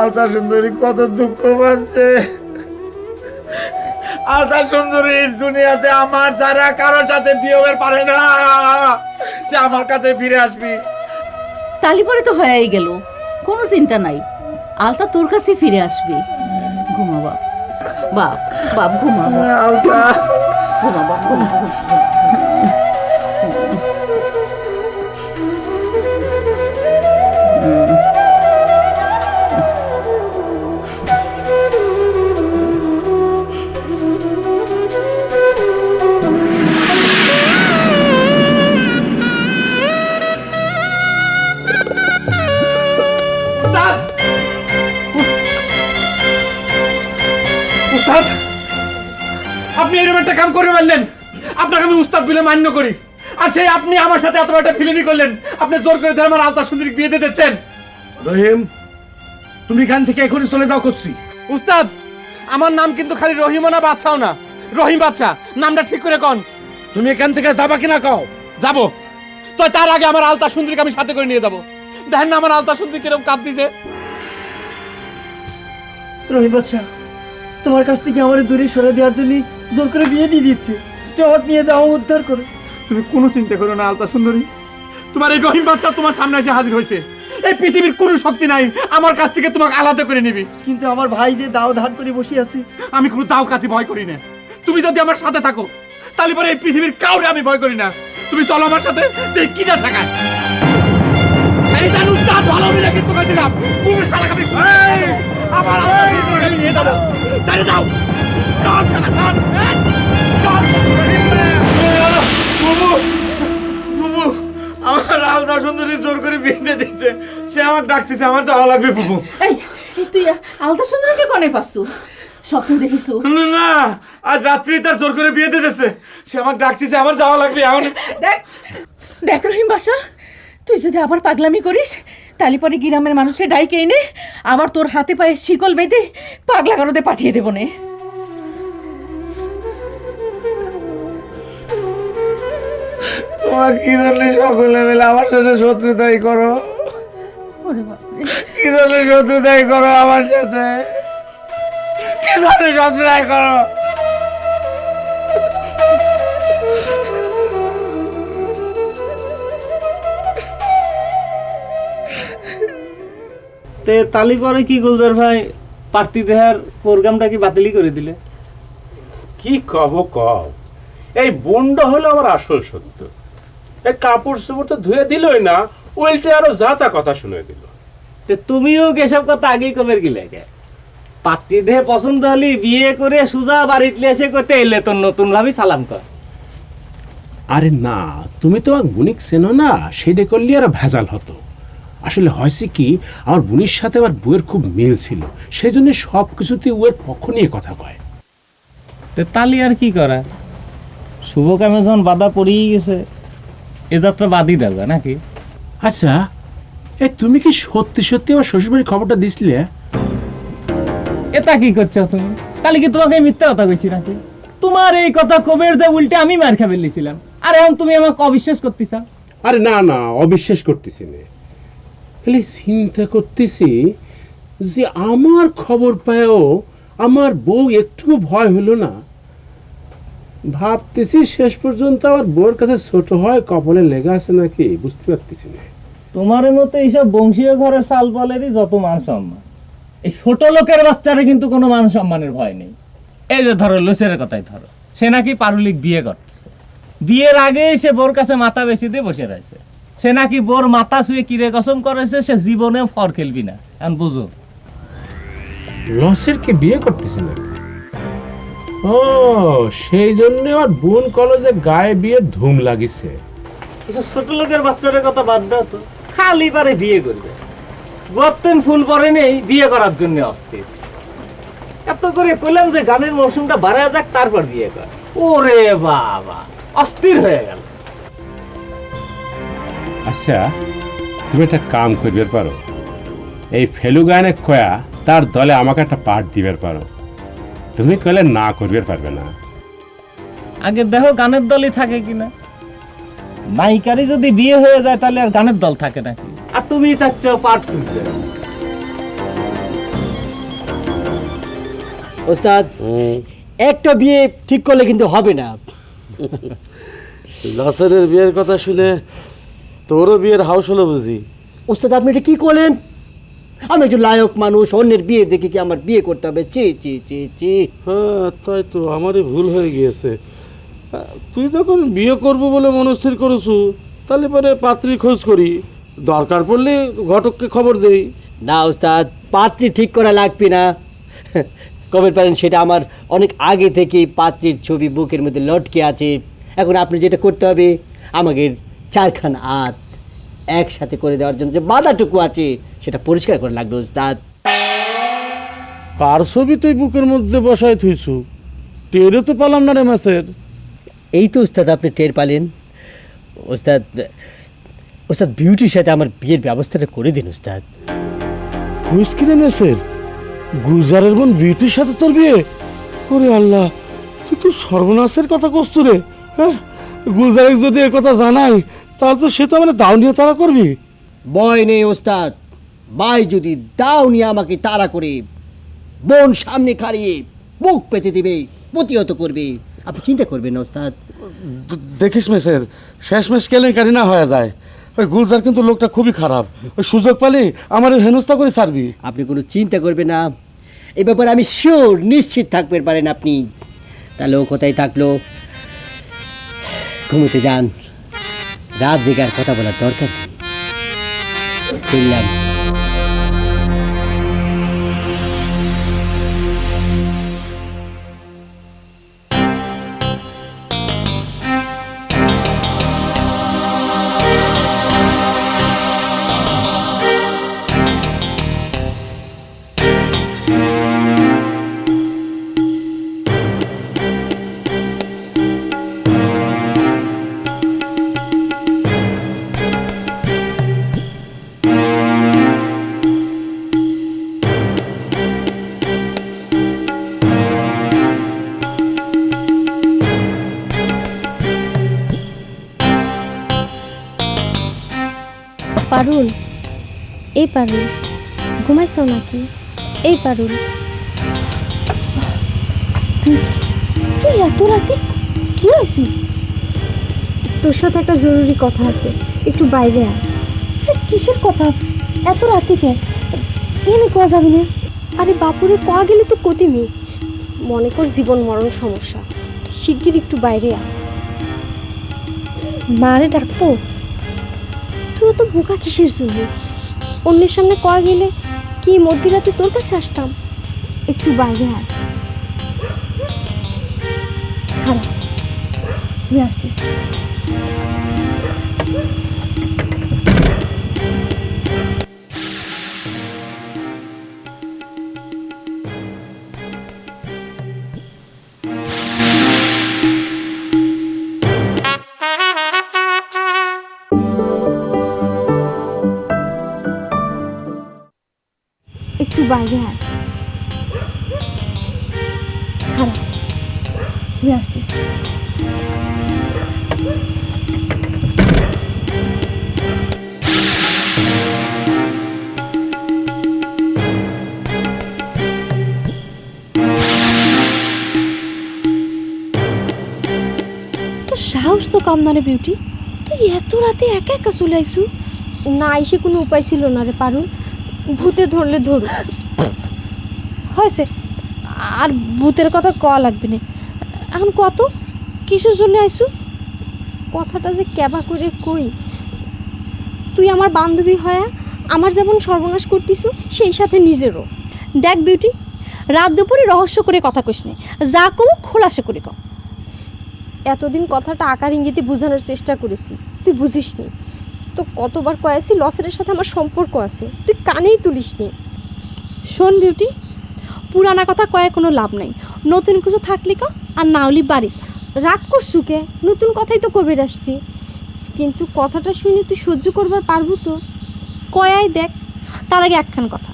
Speaker 4: আলতা সুন্দরী কত দুঃখ পাচ্ছে। আলতা সুন্দরীর দুনিয়াতে আমার যারা কারোর সাথে বিয়ে হয়ে পারে না, সে আমার কাছে ফিরে আসবি।
Speaker 12: তালি পরে তো হয়েই গেল, কোনো চিন্তা নাই, আলতা তোর কাছে ফিরে আসবে। ঘুমা বাপ, বাপ বাপ ঘুমা বাপ,
Speaker 4: আলতা
Speaker 12: ঘুমা বাপ, ঘুমা ঘুমা।
Speaker 4: আপনি এরকম একটা কাম করে পারলেন? আপনাকে আমি উস্তাদ বলে মান্য করি, আর সেই আপনি আমার সাথে এত একটা ফিলিনি করলেন, আপনি জোর করে ধরে আমার আলতা সুন্দরী বিয়ে দিয়ে দিচ্ছেন।
Speaker 10: রহিম, তুমি এখান থেকে এখনই চলে যাও করছি।
Speaker 4: উস্তাদ, আমার নাম কিন্তু খালি রহিমও না বাদশাও না, রহিম বাদশা। নামটা ঠিক করে কন।
Speaker 10: তুমি এখান থেকে যাবা কিনা কও?
Speaker 4: যাবো, তো তার আগে আমার আলতা সুন্দরীকে আমি সাথে করে নিয়ে যাবো। দেখেন না আমার আলতা সুন্দরী কিরকম কাঁদতেছে।
Speaker 2: রহিম বাদশা, তোমার কাছ থেকে আমার দূরে সরে দেওয়ার জন্য জোর করে বিয়ে দিয়ে দিচ্ছে। তুই আমার নিয়ে যাও, উদ্ধার করো।
Speaker 4: তুমি কোনো চিন্তা করো না আলতা সুন্দরী, তোমার এই রহিম বাচ্চা তোমার সামনে এসে হাজির হয়েছে। এই পৃথিবীর কোনো শক্তি নাই আমার কাছ থেকে তোমাকে আলাদা করে নিবি।
Speaker 2: কিন্তু আমার ভাই যে দাও ধার করে বসে আছে।
Speaker 4: আমি কোনো দাও কাছে ভয় করি না। তুমি যদি আমার সাথে থাকো তাহলে পরে এই পৃথিবীর কাউরে আমি ভয় করি না। তুমি চলো আমার সাথে, দেখ কিটা ঠেকায়। এই জানো উস্তাদ, ভালো মিলে কিন্তু কই দিলাম। পুরো শালা আমি আমার আলতা সুন্দরীকে আমি নিয়ে যাবো। ছেড়ে দাও, চল শালা চল, চল। ফুফু, আমার আলতা সুন্দরী জোর করে বিয়ে দিয়ে দিচ্ছে। সে আমার ডাকতেছে, আমার যাওয়া লাগবে ফুফু।
Speaker 12: এই তুই আলতা সুন্দরীকে কনে পাচ্ছু? স্বপ্ন দেখিসু?
Speaker 4: না, আজ রাত্রি তার জোর করে বিয়ে দিয়ে দিচ্ছে। সে আমার ডাকতেছে, আমার যাওয়া লাগবে এখন।
Speaker 12: দেখ দেখ রহিম বাসা, তুই যদি আবার পাগলামি করিস তাহলে পরে গ্রামের মানুষের ডাইকে এনে আবার তোর হাতে পায়ে শিকল বেঁধে পাগলা গারদে পাঠিয়ে দেবো নে।
Speaker 4: তোমার কি ধরনের সকলে মিলে আমার সাথে শত্রুতাই করো? কি ধরনের শত্রুতাই করো আমার সাথে? কি ধরনের শত্রুতাই করো?
Speaker 7: তে তালি পরে কি গুলজার ভাই, পার্টি দেহার প্রোগ্রামটা কি বাতিলই করে দিলে?
Speaker 8: কি কব কও, এই বন্ড হলো আমার আসল সত্য। এই কাপড় চোপড় তো ধুয়ে দিলই না, উল্টে আরো যা তা কথা শুনে দিল।
Speaker 7: তে তুমিও এসব কথা আগেই কবের গিলে গে? পার্টি দেহে পছন্দ হলি বিয়ে করে সুজা বাড়িতে এসে করতে এলে তোর নতুন ভাবি সালাম কর।
Speaker 8: আরে না, তুমি তো আর বুনিক চেনো না, সেটা করলে আর ভেজাল হতো। আসলে হয়েছে কি, আমার বুনির সাথে আমার বউয়ের খুব মিল ছিল, সেই জন্য সব কিছুতে উয়ের পক্ষ নিয়ে কথা কয়।
Speaker 7: তে তালি আর কি করা, শুভ কামে যখন বাধা পড়েই গেছে, এ যাত্রা বাদই দেবে নাকি?
Speaker 8: আচ্ছা, তুমি কি সত্যি সত্যি আমার শ্বশুরবাড়ির খবরটা দিছিলে?
Speaker 7: এটা কি করছো তুমি? তাহলে কি তোমাকে মিথ্যা কথা কইছি নাকি? তোমার এই কথা কবের দে উল্টে আমি মার খাবে লিছিলাম, আর এখন তুমি আমাকে অবিশ্বাস করতেছ?
Speaker 8: আরে না না, অবিশ্বাস করতেছি না, খালি চিন্তা করতেছি যে আমার খবর পায়ও আমার বউ একটু ভয় হলো না। ভাবতেছি শেষ পর্যন্ত আমার বউয়ের কাছে ছোট হয় কপালে লেগে আছে নাকি বুঝতে পারতেছি না।
Speaker 7: তোমার মতো এইসব বংশীয় ঘরের সাল বলেরই যত মান সম্মান, এই ছোট লোকের বাচ্চারা কিন্তু কোনো মান সম্মানের ভয় নেই। এই যে ধরো লুসের কথাই ধরো, সে নাকি পারুলিক বিয়ে করতেছে, বিয়ের আগে সে বোর কাছে মাথা বেশি দিয়ে বসে রয়েছে। সে নাকি বোর মাথা ছুঁয়ে কিরে কসম করেছে সে জীবনে ফর খেলবি না। এখন বুঝো,
Speaker 8: লসের কে বিয়ে করতেছে না? ও, সেই জন্য আর বোন কলেজে গায়ে বিয়ে ধুম লাগিছে।
Speaker 7: এসব ছোট লোকের বাচ্চাদের কথা বাদ দাও তো, খালি পারে বিয়ে করবে। গর্তেন ফুল পরে নেই বিয়ে করার জন্য অস্থির। এত করে কইলাম যে গানের মৌসুমটা বাড়া যাক তারপর বিয়ে কর, ওরে বাবা অস্থির হয়ে গেল।
Speaker 8: আচ্ছা, তুমি একটা কাম করবে পারো, এই ফেলু গানে কয়া তার দলে আমাকে একটা পার্ট দিবে পারো। তুমি কইলে না করবে পারবে না।
Speaker 7: আগে দেখো গানের দলই থাকে কিনা, নায়িকারই যদি বিয়ে হয়ে যায় তাহলে আর গানের দল থাকে নাকি? আর তুমি চাচ্ছ পার্ট খুঁজবে।
Speaker 2: ওস্তাদ, একটা বিয়ে ঠিক করলে কিন্তু হবে না।
Speaker 10: লসের বিয়ের কথা শুনে তোরও বিয়ের হাউস হলো বুঝি?
Speaker 2: ওস্তাদ, আপনি এটা কি করলেন? আমি একজন লায়ক মানুষ, অন্যের বিয়ে দেখে কি আমার বিয়ে করতে হবে? চি চি চি চি।
Speaker 10: হ্যাঁ, তাই তো, আমারই ভুল হয়ে গিয়েছে। তুই যখন বিয়ে করবো বলে মনস্থির করেছু, তাহলে পরে পাত্রী খোঁজ করি, দরকার পড়লে ঘটককে খবর দেই।
Speaker 2: না ওস্তাদ, পাত্রী ঠিক করা লাগবে না। কবে পারেন সেটা আমার অনেক আগে থেকেই পাত্রীর ছবি বুকের মধ্যে লটকে আছে। এখন আপনি যেটা করতে হবে, আমাকে 4খান হাত একসাথে করে দেওয়ার জন্য যে বাধাটুকু আছে সেটা পরিষ্কার করে লাগবে ওস্তাদ।
Speaker 10: কার ছবি তুই বুকের মধ্যে বসায় থুইছু? টেরও তো পালাম না রে মাসের।
Speaker 2: এই তো ওস্তাদ, আপনি টের পালেন।
Speaker 7: ওস্তাদ ওস্তাদ বিউটির সাথে আমার বিয়ের ব্যবস্থাটা করে দিন ওস্তাদ।
Speaker 10: কইস কিরে মেসের গুলজারের বোন বিউটির সাথে তোর বিয়ে? ওরে আল্লাহ, তুই তো সর্বনাশের কথা করছ রে। হ্যাঁ, গুলজারের যদি এ কথা জানাই তাহলে তো সে তো মানে দাও নিয়ে তারা করবি।
Speaker 7: ভয় নেই ওস্তাদ, ভাই যদি দাও নিয়ে আমাকে তাড়া করে বোন সামনে খাড়িয়ে বুক পেতে দিবে, প্রতিহত করবে, আপনি চিন্তা করবেন না ওস্তাদ।
Speaker 10: দেখিস মেসের শেষমেশ কেলেঙ্কারি না হয়ে যায়। ওই গুলজার কিন্তু লোকটা খুবই খারাপ, ওই সুযোগ পেলে আমার হেনস্থা করে ছাড়বি।
Speaker 7: আপনি কোনো চিন্তা করবেন না, এ ব্যাপারে আমি শিওর, নিশ্চিত থাকবেন পারেন আপনি। তাহলে ও কোথায় থাকলো, ঘুমোতে যান, রাত জেগে আর কথা বলার দরকার নেই। চললাম।
Speaker 1: পারুল, এই পারুল, ঘুমাইছ নাকি? এই পারুল, এত রাতে কি হয়েছে? তোর সাথে একটা জরুরি কথা আছে, একটু বাইরে আয়। কিসের কথা এত রাতে? কে এনে কোয়া যাবি না? আরে বাপুরে কোয়া গেলে তো কতি নেই, মনে কর জীবন মরণ সমস্যা, শিগগির একটু বাইরে আয়। মারে ডাকবো? তুই তো বোকা কিসের জন্য? অন্যের সামনে কয়া গেলে কি মধ্যরাতে তোর কাছে আসতাম? একটু বাইরে আয়। খারাপ, আমি আসতেছি। একটু বাইরে আয়। খারাপ, আমি আসতেছি। সাহস তো কম না রে বিউটি, তুই এত রাতে একা একা চলে আইসু? না আইসে কোনো উপায় ছিল না রে পারুল, ভূতে ধরলে ধরু। হয়েছে, আর ভূতের কথা কওয়া লাগবে না। এখন কত কিসের জন্য আইসু? কথাটা যে কেবা করে কই, তুই আমার বান্ধবী হয়ে আমার যেমন সর্বনাশ করতিস, সেই সাথে নিজেরও। দেখ বিউটি, রাত দুপুরে রহস্য করে কথা কইস নে, যা কও খোলাসা করে কও। এতদিন কথাটা আকার ইঙ্গিতে বোঝানোর চেষ্টা করেছি, তুই বুঝিস নি। তো কতবার কয়েছি লসের সাথে আমার সম্পর্ক আছে, তুই কানেই তুলিস নি। শোন বিউটি, পুরানা কথা কয়ে কোনো লাভ নাই, নতুন কিছু থাকলে ক, আর না হলি বাড়িস। রাগ করছু কে? নতুন কথাই তো কবে আসছি, কিন্তু কথাটা শুনে তুই সহ্য করবার পারবো তো? কয়াই দেখ। তার আগে একখান কথা,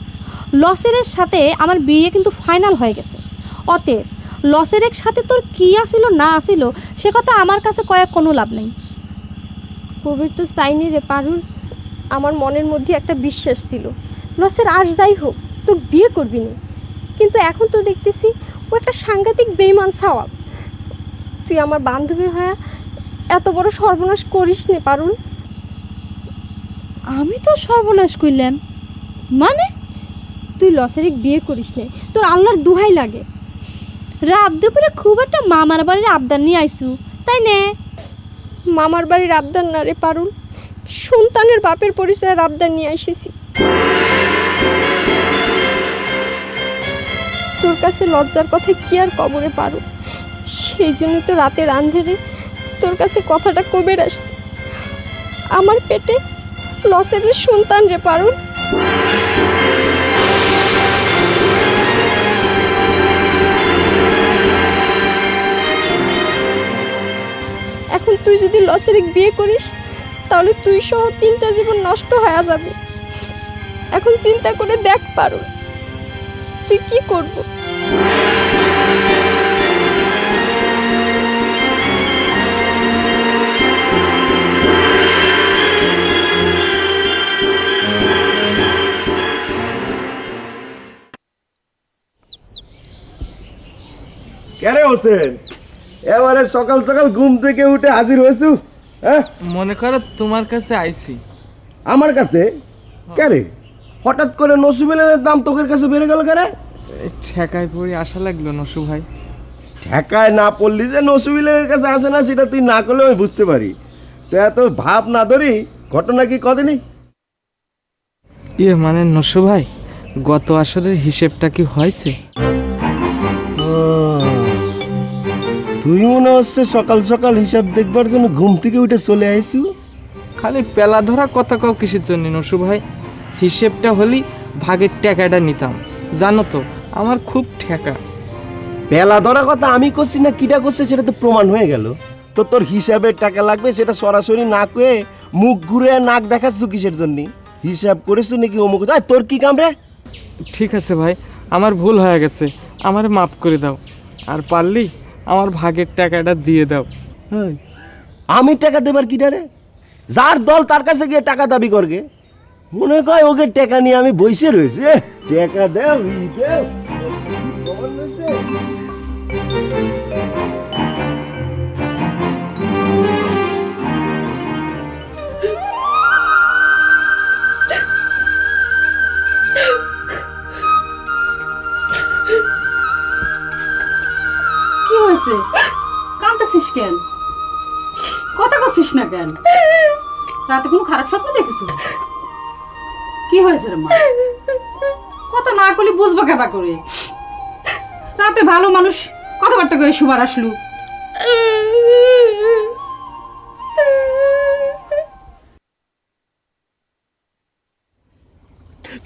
Speaker 1: লসের সাথে আমার বিয়ে কিন্তু ফাইনাল হয়ে গেছে। অতএব লসের সাথে তোর কী আসিল না আসিল সে কথা আমার কাছে কয়েক কোনো লাভ নেই। কবির তো চাইনি রে পারুল, আমার মনের মধ্যে একটা বিশ্বাস ছিল লসের আর যাই হোক তো বিয়ে করবি না, কিন্তু এখন তো দেখতেছি ও একটা সাংঘাতিক বেইমান স্বভাব। তুই আমার বান্ধবী হয়ে এত বড় সর্বনাশ করিস নে পারুল। আমি তো সর্বনাশ করলাম মানে? তুই লসের বিয়ে করিস নে, তোর আল্লাহর দুহাই লাগে। রাত দুপুরে খুব একটা মামার বাড়ির আবদার নিয়ে আইসু, তাই নে? মামার বাড়ির আবদার না রে পারুল, সন্তানের বাপের পরিচয়ের আবদার নিয়ে এসেছি। তোর কাছে লজ্জার কথা কি আর কবরে পারু, সেই জন্য তো রাতের আন্ধেরে তোর কাছে কথাটা কবের আসছে। আমার পেটে লসের সন্তান রে পারুল। এখন তুই যদি লসের বিয়ে করিস তাহলে তুই সহ 3টা জীবন নষ্ট হয়ে যাবে। এখন চিন্তা করে দেখ পারুল তুই কি করব।
Speaker 6: কেরে হোসেন, এবারে সকাল সকাল ঘুম থেকে উঠে হাজির হয়েছু? হ্যাঁ,
Speaker 14: মনে করো তোমার কাছে আইছি।
Speaker 6: আমার কাছে কেরে? হঠাৎ করে নসুবেলের দাম তোকের কাছে বেড়ে গেল কেন?
Speaker 14: ঠেকায় পড়ে আশা লাগলো নসু ভাই।
Speaker 6: ঠেকায় না পড়লি যে নসুবিলের কাছে আসে না সেটা তুই না করলে আমি বুঝতে পারি। তো এত ভাব না ধরি, ঘটনা কি কদিনই?
Speaker 14: মানে নসু ভাই, গত আসরের হিসেবটা কি হয়েছে?
Speaker 6: তুই মনে হচ্ছে সকাল সকাল হিসাব দেখবার জন্য ঘুম থেকে উঠে চলে আইসু।
Speaker 14: খালি পেলা ধরা কথা কাও কিসের জন্য নসু ভাই? হিসেবটা হলি ভাগের টাকাটা নিতাম, জানো তো আমার খুব ঠেকা।
Speaker 6: পেলা ধরা কথা আমি করছি না কিটা করছে সেটা তো প্রমাণ হয়ে গেল। তো তোর হিসাবের টাকা লাগবে সেটা সরাসরি না কয়ে মুখ ঘুরে নাক দেখাচ্ছ কিসের জন্য? হিসাব করেছ নাকি অমুক? তোর কি কাম রে?
Speaker 14: ঠিক আছে ভাই, আমার ভুল হয়ে গেছে, আমার মাফ করে দাও। আর পারলি আমার ভাগের টাকাটা দিয়ে দাও।
Speaker 6: আমি টাকা দেবার কিটা রে? যার দল তার কাছে গিয়ে টাকা দাবি করবে। মনে কয় ওকে টাকা নিয়ে আমি বসে রয়েছি। টাকা দেও দেও।
Speaker 9: কি হয়েছে? কাঁদতেছিস কেন? কথা করছিস না কেন? রাতে কোনো খারাপ স্বপ্ন দেখেছ? কি হয়েছে রে মা? কথা না করলে বুঝবো কেবা করে? রাতে ভালো মানুষ কথাবার্তা করে শুবার আসলু।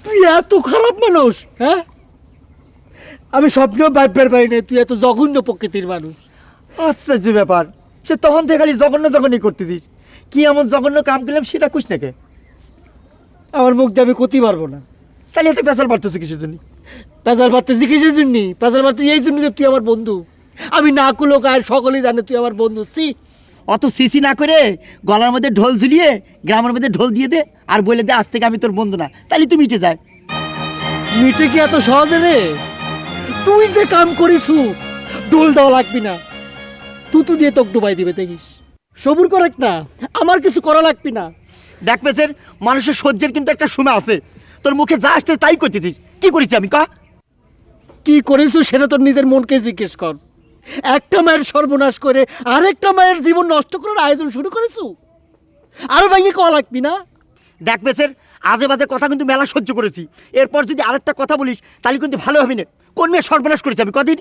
Speaker 13: তুই এত খারাপ মানুষ? হ্যাঁ, আমি স্বপ্নেও ভাববার পারি না তুই এত জঘন্য প্রকৃতির মানুষ।
Speaker 2: আচ্ছা যে ব্যাপার, সে তখন থেকে খালি জঘন্য জঘন্যই করতেছিস। কি এমন জঘন্য কাম দিলাম সেটা কুছ নাকি?
Speaker 13: আমার মুখ দিয়ে আমি ক্ষতি পারবো না।
Speaker 2: তাহলে এত পেশাল পারতেছি কিসের জন্য?
Speaker 13: পেশাল পারতেছি কিসের জন্য? পেশাল পারতেছি এই জন্য যে তুই আমার বন্ধু। আমি না করলেও গায়ের সকলেই জানে তুই আমার বন্ধু।
Speaker 2: অত সিসি না করে গলার মধ্যে ঢোল ঝুলিয়ে গ্রামের মধ্যে ঢোল দিয়ে দে আর বলে দে আজ থেকে আমি তোর বন্ধু না, তাহলে তুই মিটে যায়।
Speaker 13: মিটে কি এত সহজে রে? তুই যে কাম করিসু ঢোল দেওয়া লাগবি না, তুতু দিয়ে তোকে ডুবাই দিবে দেখিস। সবুর করেক না, আমার কিছু করা লাগবি না।
Speaker 2: দেখ পেছের মানুষের সহ্যের কিন্তু একটা সময় আছে। তোর মুখে যা আসছে তাই করতেছিস। কি করেছি আমি?
Speaker 13: কি করেছু সেটা তোর নিজের মনকে জিজ্ঞেস কর। একটা মায়ের সর্বনাশ করে আরেকটা মায়ের জীবন নষ্ট করার আয়োজন শুরু করেছু। আরো ভাইয়ে কওয়া লাগবি না।
Speaker 2: দেখ পেছের আজে বাজে কথা কিন্তু মেলা সহ্য করেছি। এরপর যদি আরেকটা কথা বলিস তাহলে কিন্তু ভালো হবে না। কোন মেয়ে সর্বনাশ করেছি আমি কদিন?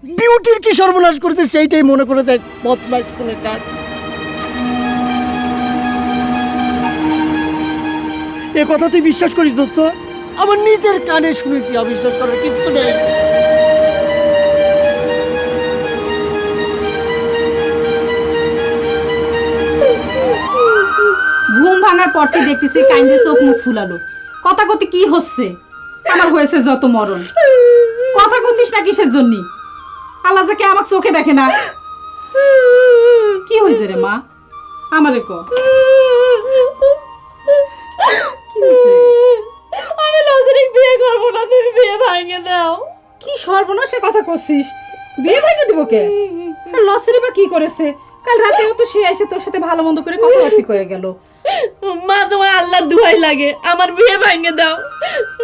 Speaker 13: বিউটির কি সর্বনাশ করেছে সেইটাই মনে করে দেখ। বদমাইশ কোনে কার।
Speaker 2: এ কথা তুই বিশ্বাস করিস দোস্ত?
Speaker 13: আমার নিজের কানে শুনেছি, অবিশ্বাস করার কিছু নেই।
Speaker 9: ঘুম ভাঙার পরটি দেখতেছি কাইন্দে চোখ মুখ ফুলালো। কথা কতি কি হচ্ছে? আমার হয়েছে যত মরণ। কথা কছিস না কিসের জন্য? আল্লাহ যাকে আমাকে চোখে দেখে না। কি হয়েছে রে মা? আমারে ক কি হয়েছে?
Speaker 11: আমি লজরিক বিয়ে করবো না, তুমি বিয়ে ভাঙে দাও।
Speaker 9: কি সর্বনাশের কথা করছিস? বিয়ে ভেঙে দিব কে? লসেরি বা কি করেছে? কাল রাতেও তো সে এসে তোর সাথে ভালো মন্দ করে কথাবার্তা কয়ে গেল।
Speaker 11: মা তোমার আল্লাহর দোহাই লাগে আমার বিয়ে ভাঙে দাও,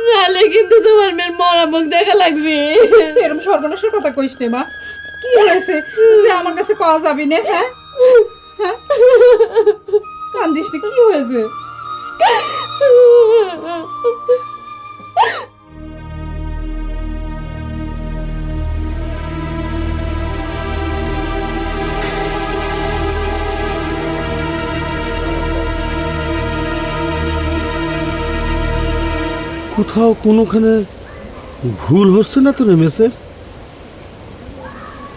Speaker 11: নাহলে কিন্তু তোমার মেয়ের মরা মুখ দেখা লাগবে।
Speaker 9: এরকম সর্বনাশের কথা কইস রে মা। কি হয়েছে যে আমার কাছে কওয়া যাবি না? হ্যাঁ হ্যাঁ, কান্দিস না, কি হয়েছে?
Speaker 10: কোথাও কোনোখানে ভুল হচ্ছে না তো রেমেসের?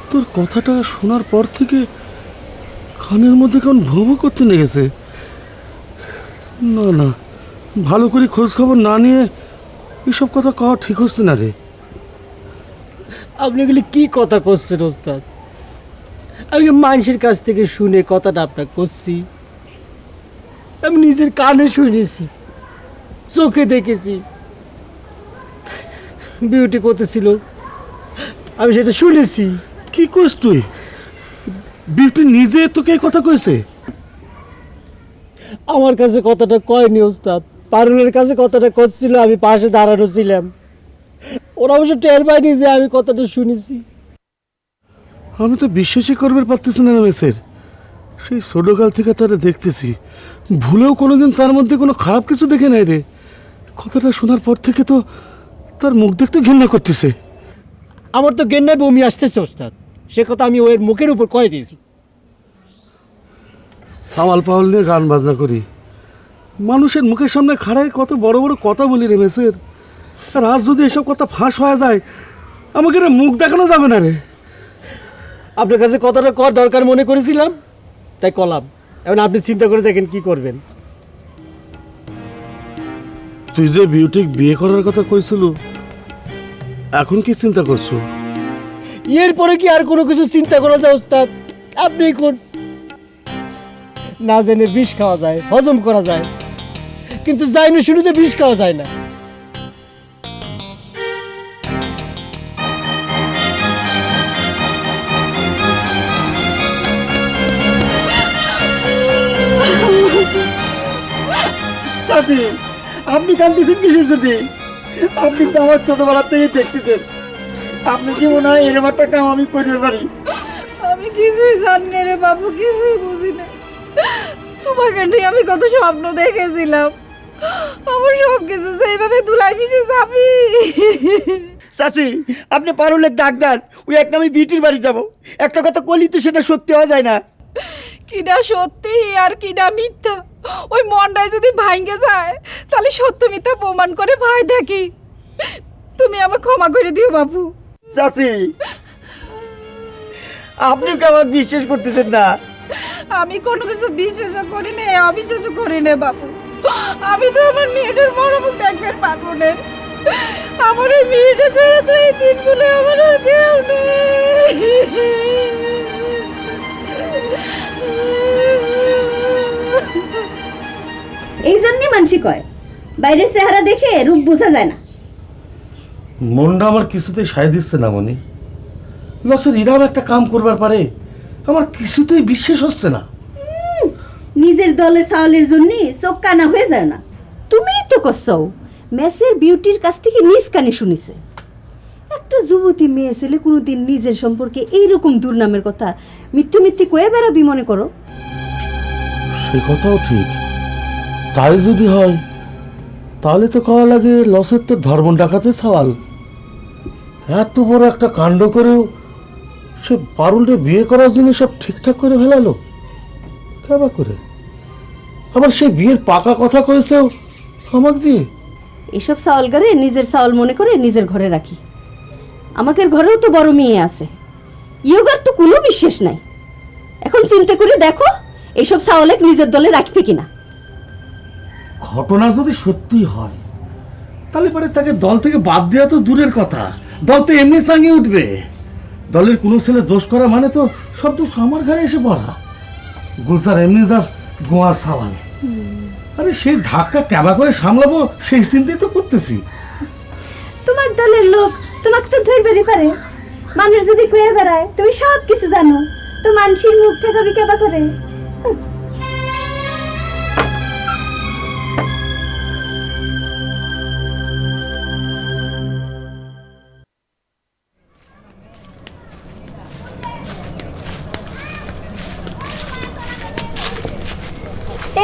Speaker 10: তোর কথাটা শোনার পর থেকে কানের মধ্যে কেমন ভোঁ করতে লেগেছে। না না, ভালো করে খোঁজ খবর না নিয়ে এসব কথা কওয়া ঠিক হচ্ছে না রে।
Speaker 13: আপনি এগুলি কি কথা করছেন ওস্তাদ? আমি মানুষের কাছ থেকে শুনে কথাটা আপনার করছি, আমি নিজের কানে শুনেছি, চোখে দেখেছি বিউটি করতেছিল, আমি সেটা শুনেছি।
Speaker 10: কি করিস তুই? বিউটি নিজে তোকে এই কথা কইছে?
Speaker 13: আমার কাছে কথাটা কয়নি ওস্তাদ, পারুলের কাছে কথাটা করছিল, আমি পাশে দাঁড়ানো ছিলাম। ওরা অবশ্য টের পায়নি যে আমি কথাটা শুনেছি।
Speaker 10: আমি তো বিশ্বাসই করবার পারতেছি না মেসের। সেই ছোটকাল থেকে তারা দেখতেছি, ভুলেও কোনোদিন তার মধ্যে কোনো খারাপ কিছু দেখে নাই রে। কথাটা শোনার পর থেকে তো তার মুখ দেখতে ঘৃণা করতেছে।
Speaker 13: আমার তো গেন্নায় বমি আসতেছে ওস্তাদ, সে কথা আমি ওর মুখের উপর কয়ে দিয়েছি।
Speaker 10: সামাল পাওয়াল নিয়ে গান বাজনা করি, মানুষের মুখের সামনে খাড়ায় কত বড় বড় কথা বলি রে মেসের। আর আজ যদি এসব কথা ফাঁস হয়ে যায়, আমাকে রে মুখ দেখানো যাবে না রে।
Speaker 13: আপনার কাছে কথাটা কর দরকার মনে করেছিলাম, তাই কলাম। এখন আপনি চিন্তা করে দেখেন কি করবেন।
Speaker 10: তুই যে বিউটি বিয়ে করার কথা কইছিল, এখন কি চিন্তা করছো?
Speaker 13: এরপরে কি আর কোনো কিছু চিন্তা করা যায় ওস্তাদ? আপনি কোন না জেনে বিষ খাওয়া যায়, হজম করা যায়, কিন্তু যাই না শুরুতে বিষ খাওয়া যায় না।
Speaker 2: চাচি, আপনি কান্দিছেন কিসের জন্য? আপনি তো আমার ছোটবেলার থেকে দেখতেছেন, আপনি কি মনে হয় এরকম একটা কাম আমি করতে পারি?
Speaker 12: আমি কিছুই জানি না রে বাবু, কিছুই বুঝি না। তোমাকে নিয়ে আমি কত স্বপ্ন দেখেছিলাম, আমার সব কিছু সেইভাবে ধুলাই মিশে যাবি।
Speaker 2: চাচি, আপনি পারুলের ডাক্তার, ওই একটা আমি বিটির বাড়ি যাব, একটা কথা কলি তো সেটা সত্যি হওয়া যায় না।
Speaker 12: কিডা সত্যি আর কিডা মিথ্যা, ওই মনটায় যদি ভাঙ্গে যায় তাহলে সত্য মিথ্যা প্রমাণ করে ভাই দেখি। তুমি আমাকে ক্ষমা করে দিও বাবু।
Speaker 2: চাচি, আপনি কি আমাকে বিশ্বাস করতেছেন না?
Speaker 12: আমি কোনো কিছু বিশ্বাস করি না, অবিশ্বাস করি না বাবু। আমি তো আমার মেয়েটার মরমুখ দেখতে পারবো না। আমার এই মেয়েটা ছাড়া তো এই দিনগুলো আমার আর কেউ নেই।
Speaker 3: এই জন্যই মানসি কয় বাইরের চেহারা দেখে রূপ বোঝা যায় না।
Speaker 10: মনটা আমার কিছুতেই সায় দিচ্ছে না মনি। লসের ইরাম একটা কাম করবার পারে, আমার কিছুতেই বিশ্বাস হচ্ছে না।
Speaker 3: নিজের দলের সাওয়ালের জন্য চোখ কানা হয়ে যায় না। তুমিই তো করছো, মেসের বিউটির কাছ থেকে নিজ কানে শুনিছে। একটা যুবতী মেয়ে ছেলে কোনোদিন নিজের সম্পর্কে এইরকম দুর্নামের কথা মিথ্যে মিথ্যে কয়ে বেড়াবি মনে করো?
Speaker 10: সে কথাও ঠিক। তাই যদি হয় তাহলে তো কওয়া লাগে লসের তো ধর্ম ডাকাতে সওয়াল। এত বড় একটা কাণ্ড করেও সে পারুলটা বিয়ে করার জন্য সব ঠিকঠাক করে ফেলালো কেবা করে। আবার সে বিয়ের পাকা কথা কয়েছেও আমাকে দিয়ে।
Speaker 3: এসব চাউলগারে নিজের চাউল মনে করে নিজের ঘরে রাখি। আমাদের ঘরেও তো বড় মেয়ে আছে, ইয়োগার তো কোনো বিশ্বাস নাই। এখন চিন্তা করে দেখো এইসব চাউল নিজের দলে রাখবে কিনা।
Speaker 10: ঘটনা যদি সত্যি হয় তাহলে পরে তাকে দল থেকে বাদ দেওয়া তো দূরের কথা, দল তো এমনি সাঙ্গে উঠবে। দলের কোনো ছেলে দোষ করা মানে তো সব দোষ আমার ঘরে এসে পড়া। গুলসার এমনি যা গোয়ার সাওয়াল, আরে সেই ধাক্কা কেবা করে সামলাবো সেই চিন্তাই তো করতেছি।
Speaker 3: তোমার দলের লোক তোমাকে তো ধরবেরই পারে। মানুষ যদি কয়ে বেড়ায় তুমি সব কিছু জানো, তো মানুষের মুখ থেকে কেবা করে।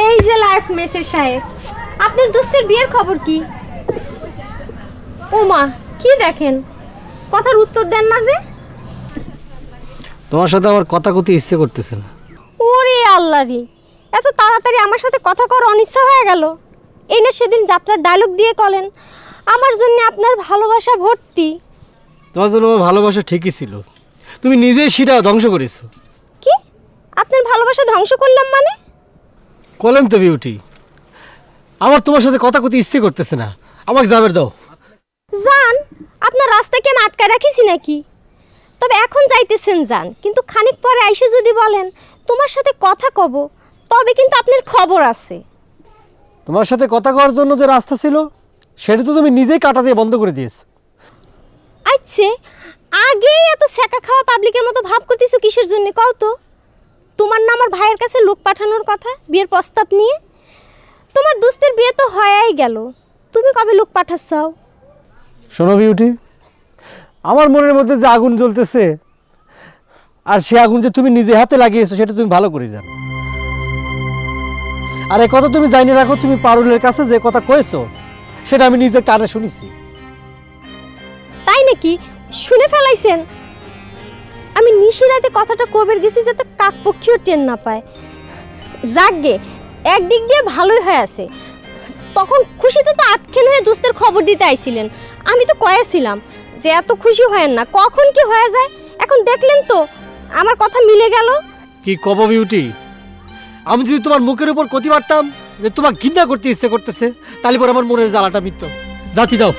Speaker 1: এই যে লাইফ মেসের সাহেব, আপনার দোস্তের বিয়ের খবর কি? ওমা, কি দেখেন, কথার উত্তর দেন না যে।
Speaker 7: তোমার সাথে আমার কথা কইতে ইচ্ছে করতেছে না।
Speaker 1: ওরে আল্লাহ রে, এত তাড়াতাড়ি আমার সাথে কথা করার অনিচ্ছা হয়ে গেল। এই না সেদিন যাত্রার ডায়লগ দিয়ে কলেন আমার জন্য আপনার ভালোবাসা ভর্তি।
Speaker 13: তোমার জন্য আমার ভালোবাসা ঠিকই ছিল, তুমি নিজেই সেটা ধ্বংস করেছো।
Speaker 1: কি? আপনার ভালোবাসা ধ্বংস করলাম মানে?
Speaker 13: কলেম তো বিউটি, আমার তোমার সাথে কথা কইতে ইচ্ছে করতেছে না, আমাকে যাবের দাও।
Speaker 1: যান, আপনার রাস্তা কি আমি আটকায় রাখিছি নাকি? তবে এখন যাইতেছেন যান, কিন্তু খানিক পরে আইসে যদি বলেন তোমার সাথে কথা কব, তবে কিন্তু আপনার খবর আছে।
Speaker 13: তোমার সাথে কথা কওয়ার জন্য যে রাস্তা ছিল সেটা তো তুমি নিজেই কাটা দিয়ে বন্ধ করে দিয়েছো।
Speaker 1: আচ্ছা, আগেই এত সেকা খাওয়া পাবলিকের মতো ভাব করতেছো কিসের জন্য কও তো? তোমার না আমার ভাইয়ের কাছে লোক পাঠানোর কথা বিয়ের প্রস্তাব নিয়ে? তোমার দোস্তের বিয়ে তো হয়েই গেল, তুমি কবে লোক পাঠাচ্ছাও?
Speaker 13: শোনো বিউটি, আমার মনের মধ্যে যে আগুন জ্বলতেছে আর সে আগুন যে তুমি নিজে হাতে লাগিয়েছো সেটা তুমি ভালো করে জানো। আর এই কথা তুমি জানিয়ে রাখো, তুমি পারুলের কাছে যে কথা কয়েছো সেটা আমি নিজে কানে শুনেছি।
Speaker 1: তাই নাকি? শুনে ফেলাইছেন? আমি নিশিরাতে কথাটা কবের গেছি যাতে কাকপক্ষীও টেন না পায়। যাকগে, একদিক দিয়ে ভালোই হয়ে আছে। তখন খুশিতে তো আটকেন হয়ে দোস্তের খবর দিতে আইছিলেন, আমি তো কয়েছিলাম যে এত খুশি হয় না, কখন কি হয়ে যায়। এখন দেখলেন তো আমার কথা মিলে গেল।
Speaker 13: কি কব বিউটি, আমি যদি তোমার মুখের উপর কতি পারতাম যে তোমার ঘৃণা করতে ইচ্ছে করতেছে, তাহলে পরে আমার মনের জ্বালাটা মিটত। জাতি দাও।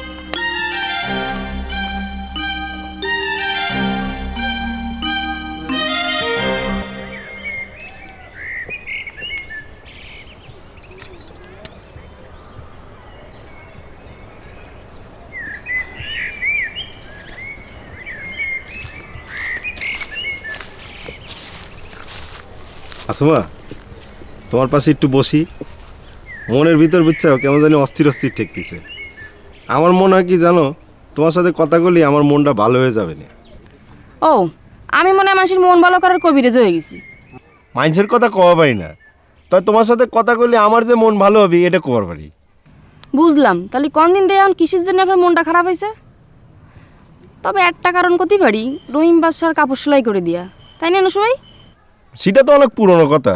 Speaker 6: আসমা, তোমার পাশে একটু বসি। মনের ভিতর বুঝছো কেমন জানি অস্থির অস্থির ঠেকতেছে। আমার মনে হয় কি জানো, তোমার সাথে কথা বলি আমার মনটা ভালো হয়ে যাবে না।
Speaker 5: ও, আমি মনে হয় মানুষের মন ভালো করার কবিরাজ হয়ে গেছি।
Speaker 6: মানুষের কথা কওয়া পারি না, তাই তোমার সাথে কথা বলি আমার যে মন ভালো হবে এটা কবার পারি।
Speaker 5: বুঝলাম, তাহলে কোন দিন দিয়ে এখন কিসের জন্য আপনার মনটা খারাপ হয়েছে? তবে একটা কারণ করতে পারি, রহিম বাদশার কাপড় সেলাই করে দিয়া, তাই না সবাই?
Speaker 6: সেটা তো অনেক পুরনো কথা।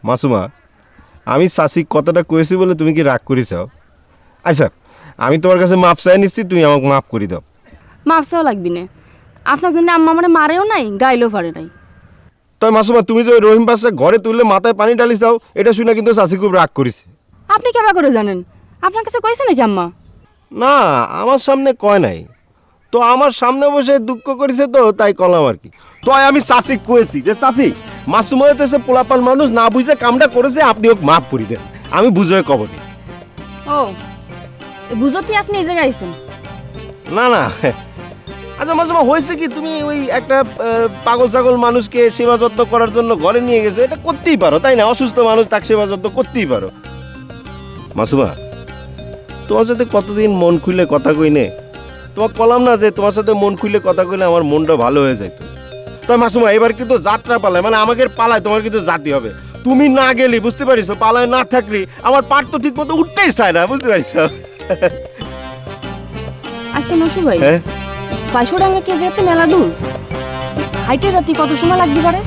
Speaker 6: মাসুমা, আমি চাষিক কথাটা কয়েছি বলে তুমি কি রাগ করেছাও? আচ্ছা, আমি তোমার কাছে মাপ চাই নিচ্ছি, তুমি আমাকে মাফ করে দাও।
Speaker 5: মাপ চাও লাগবি না, আপনার জন্য আম্মা মানে মারেও নাই, গাইলেও পারে নাই।
Speaker 6: তাই মাসুমা, তুমি যে ওই রহিম বাদশা ঘরে তুললে মাথায় পানি ঢালিস দাও, এটা শুনে কিন্তু চাষি খুব রাগ করেছে।
Speaker 5: আপনি কেবা করে জানেন? আপনার কাছে কইছে নাকি আম্মা?
Speaker 6: না, আমার সামনে কয় নাই তো, আমার সামনে বসে দুঃখ করেছে তো, তাই কলাম আর কি। তো আমি চাষি কয়েছি যে চাষি, মাসুমা হইতেছে পোলাপান মানুষ, না বুঝে কামটা করেছে, আপনি ওকে মাফ করে দেন, আমি বুঝে কবনি।
Speaker 5: ও, বুঝতে আপনি এই জায়গায় আইছেন?
Speaker 6: না না, আচ্ছা মাসুমা, হয়েছে কি, তুমি ওই একটা পাগল ছাগল মানুষকে সেবা যত্ন করার জন্য ঘরে নিয়ে গেছো, এটা করতেই পারো তাই না? অসুস্থ মানুষ, তাকে সেবা যত্ন করতেই পারো। মাসুমা, তোমার সাথে কতদিন মন খুলে কথা কই নে, তোমাকে বললাম না যে তোমার সাথে মন খুলে কথা কইলে আমার মনটা ভালো হয়ে যেত। তাই মাসুমা, এবার কিন্তু যাত্রা পালায়, মানে আমাকে পালায় তোমার কিন্তু জাতি হবে। তুমি না গেলি, বুঝতে পারিস, পালায় না থাকলি আমার পাট তো ঠিক মতো উঠতেই চায় না, বুঝতে পারিস?
Speaker 5: আচ্ছা নসু ভাই,
Speaker 6: হ্যাঁ,
Speaker 5: 22 টাকা কে যেতে মেলা দূর, হাইটে যাতে কত সময় লাগতে পারে?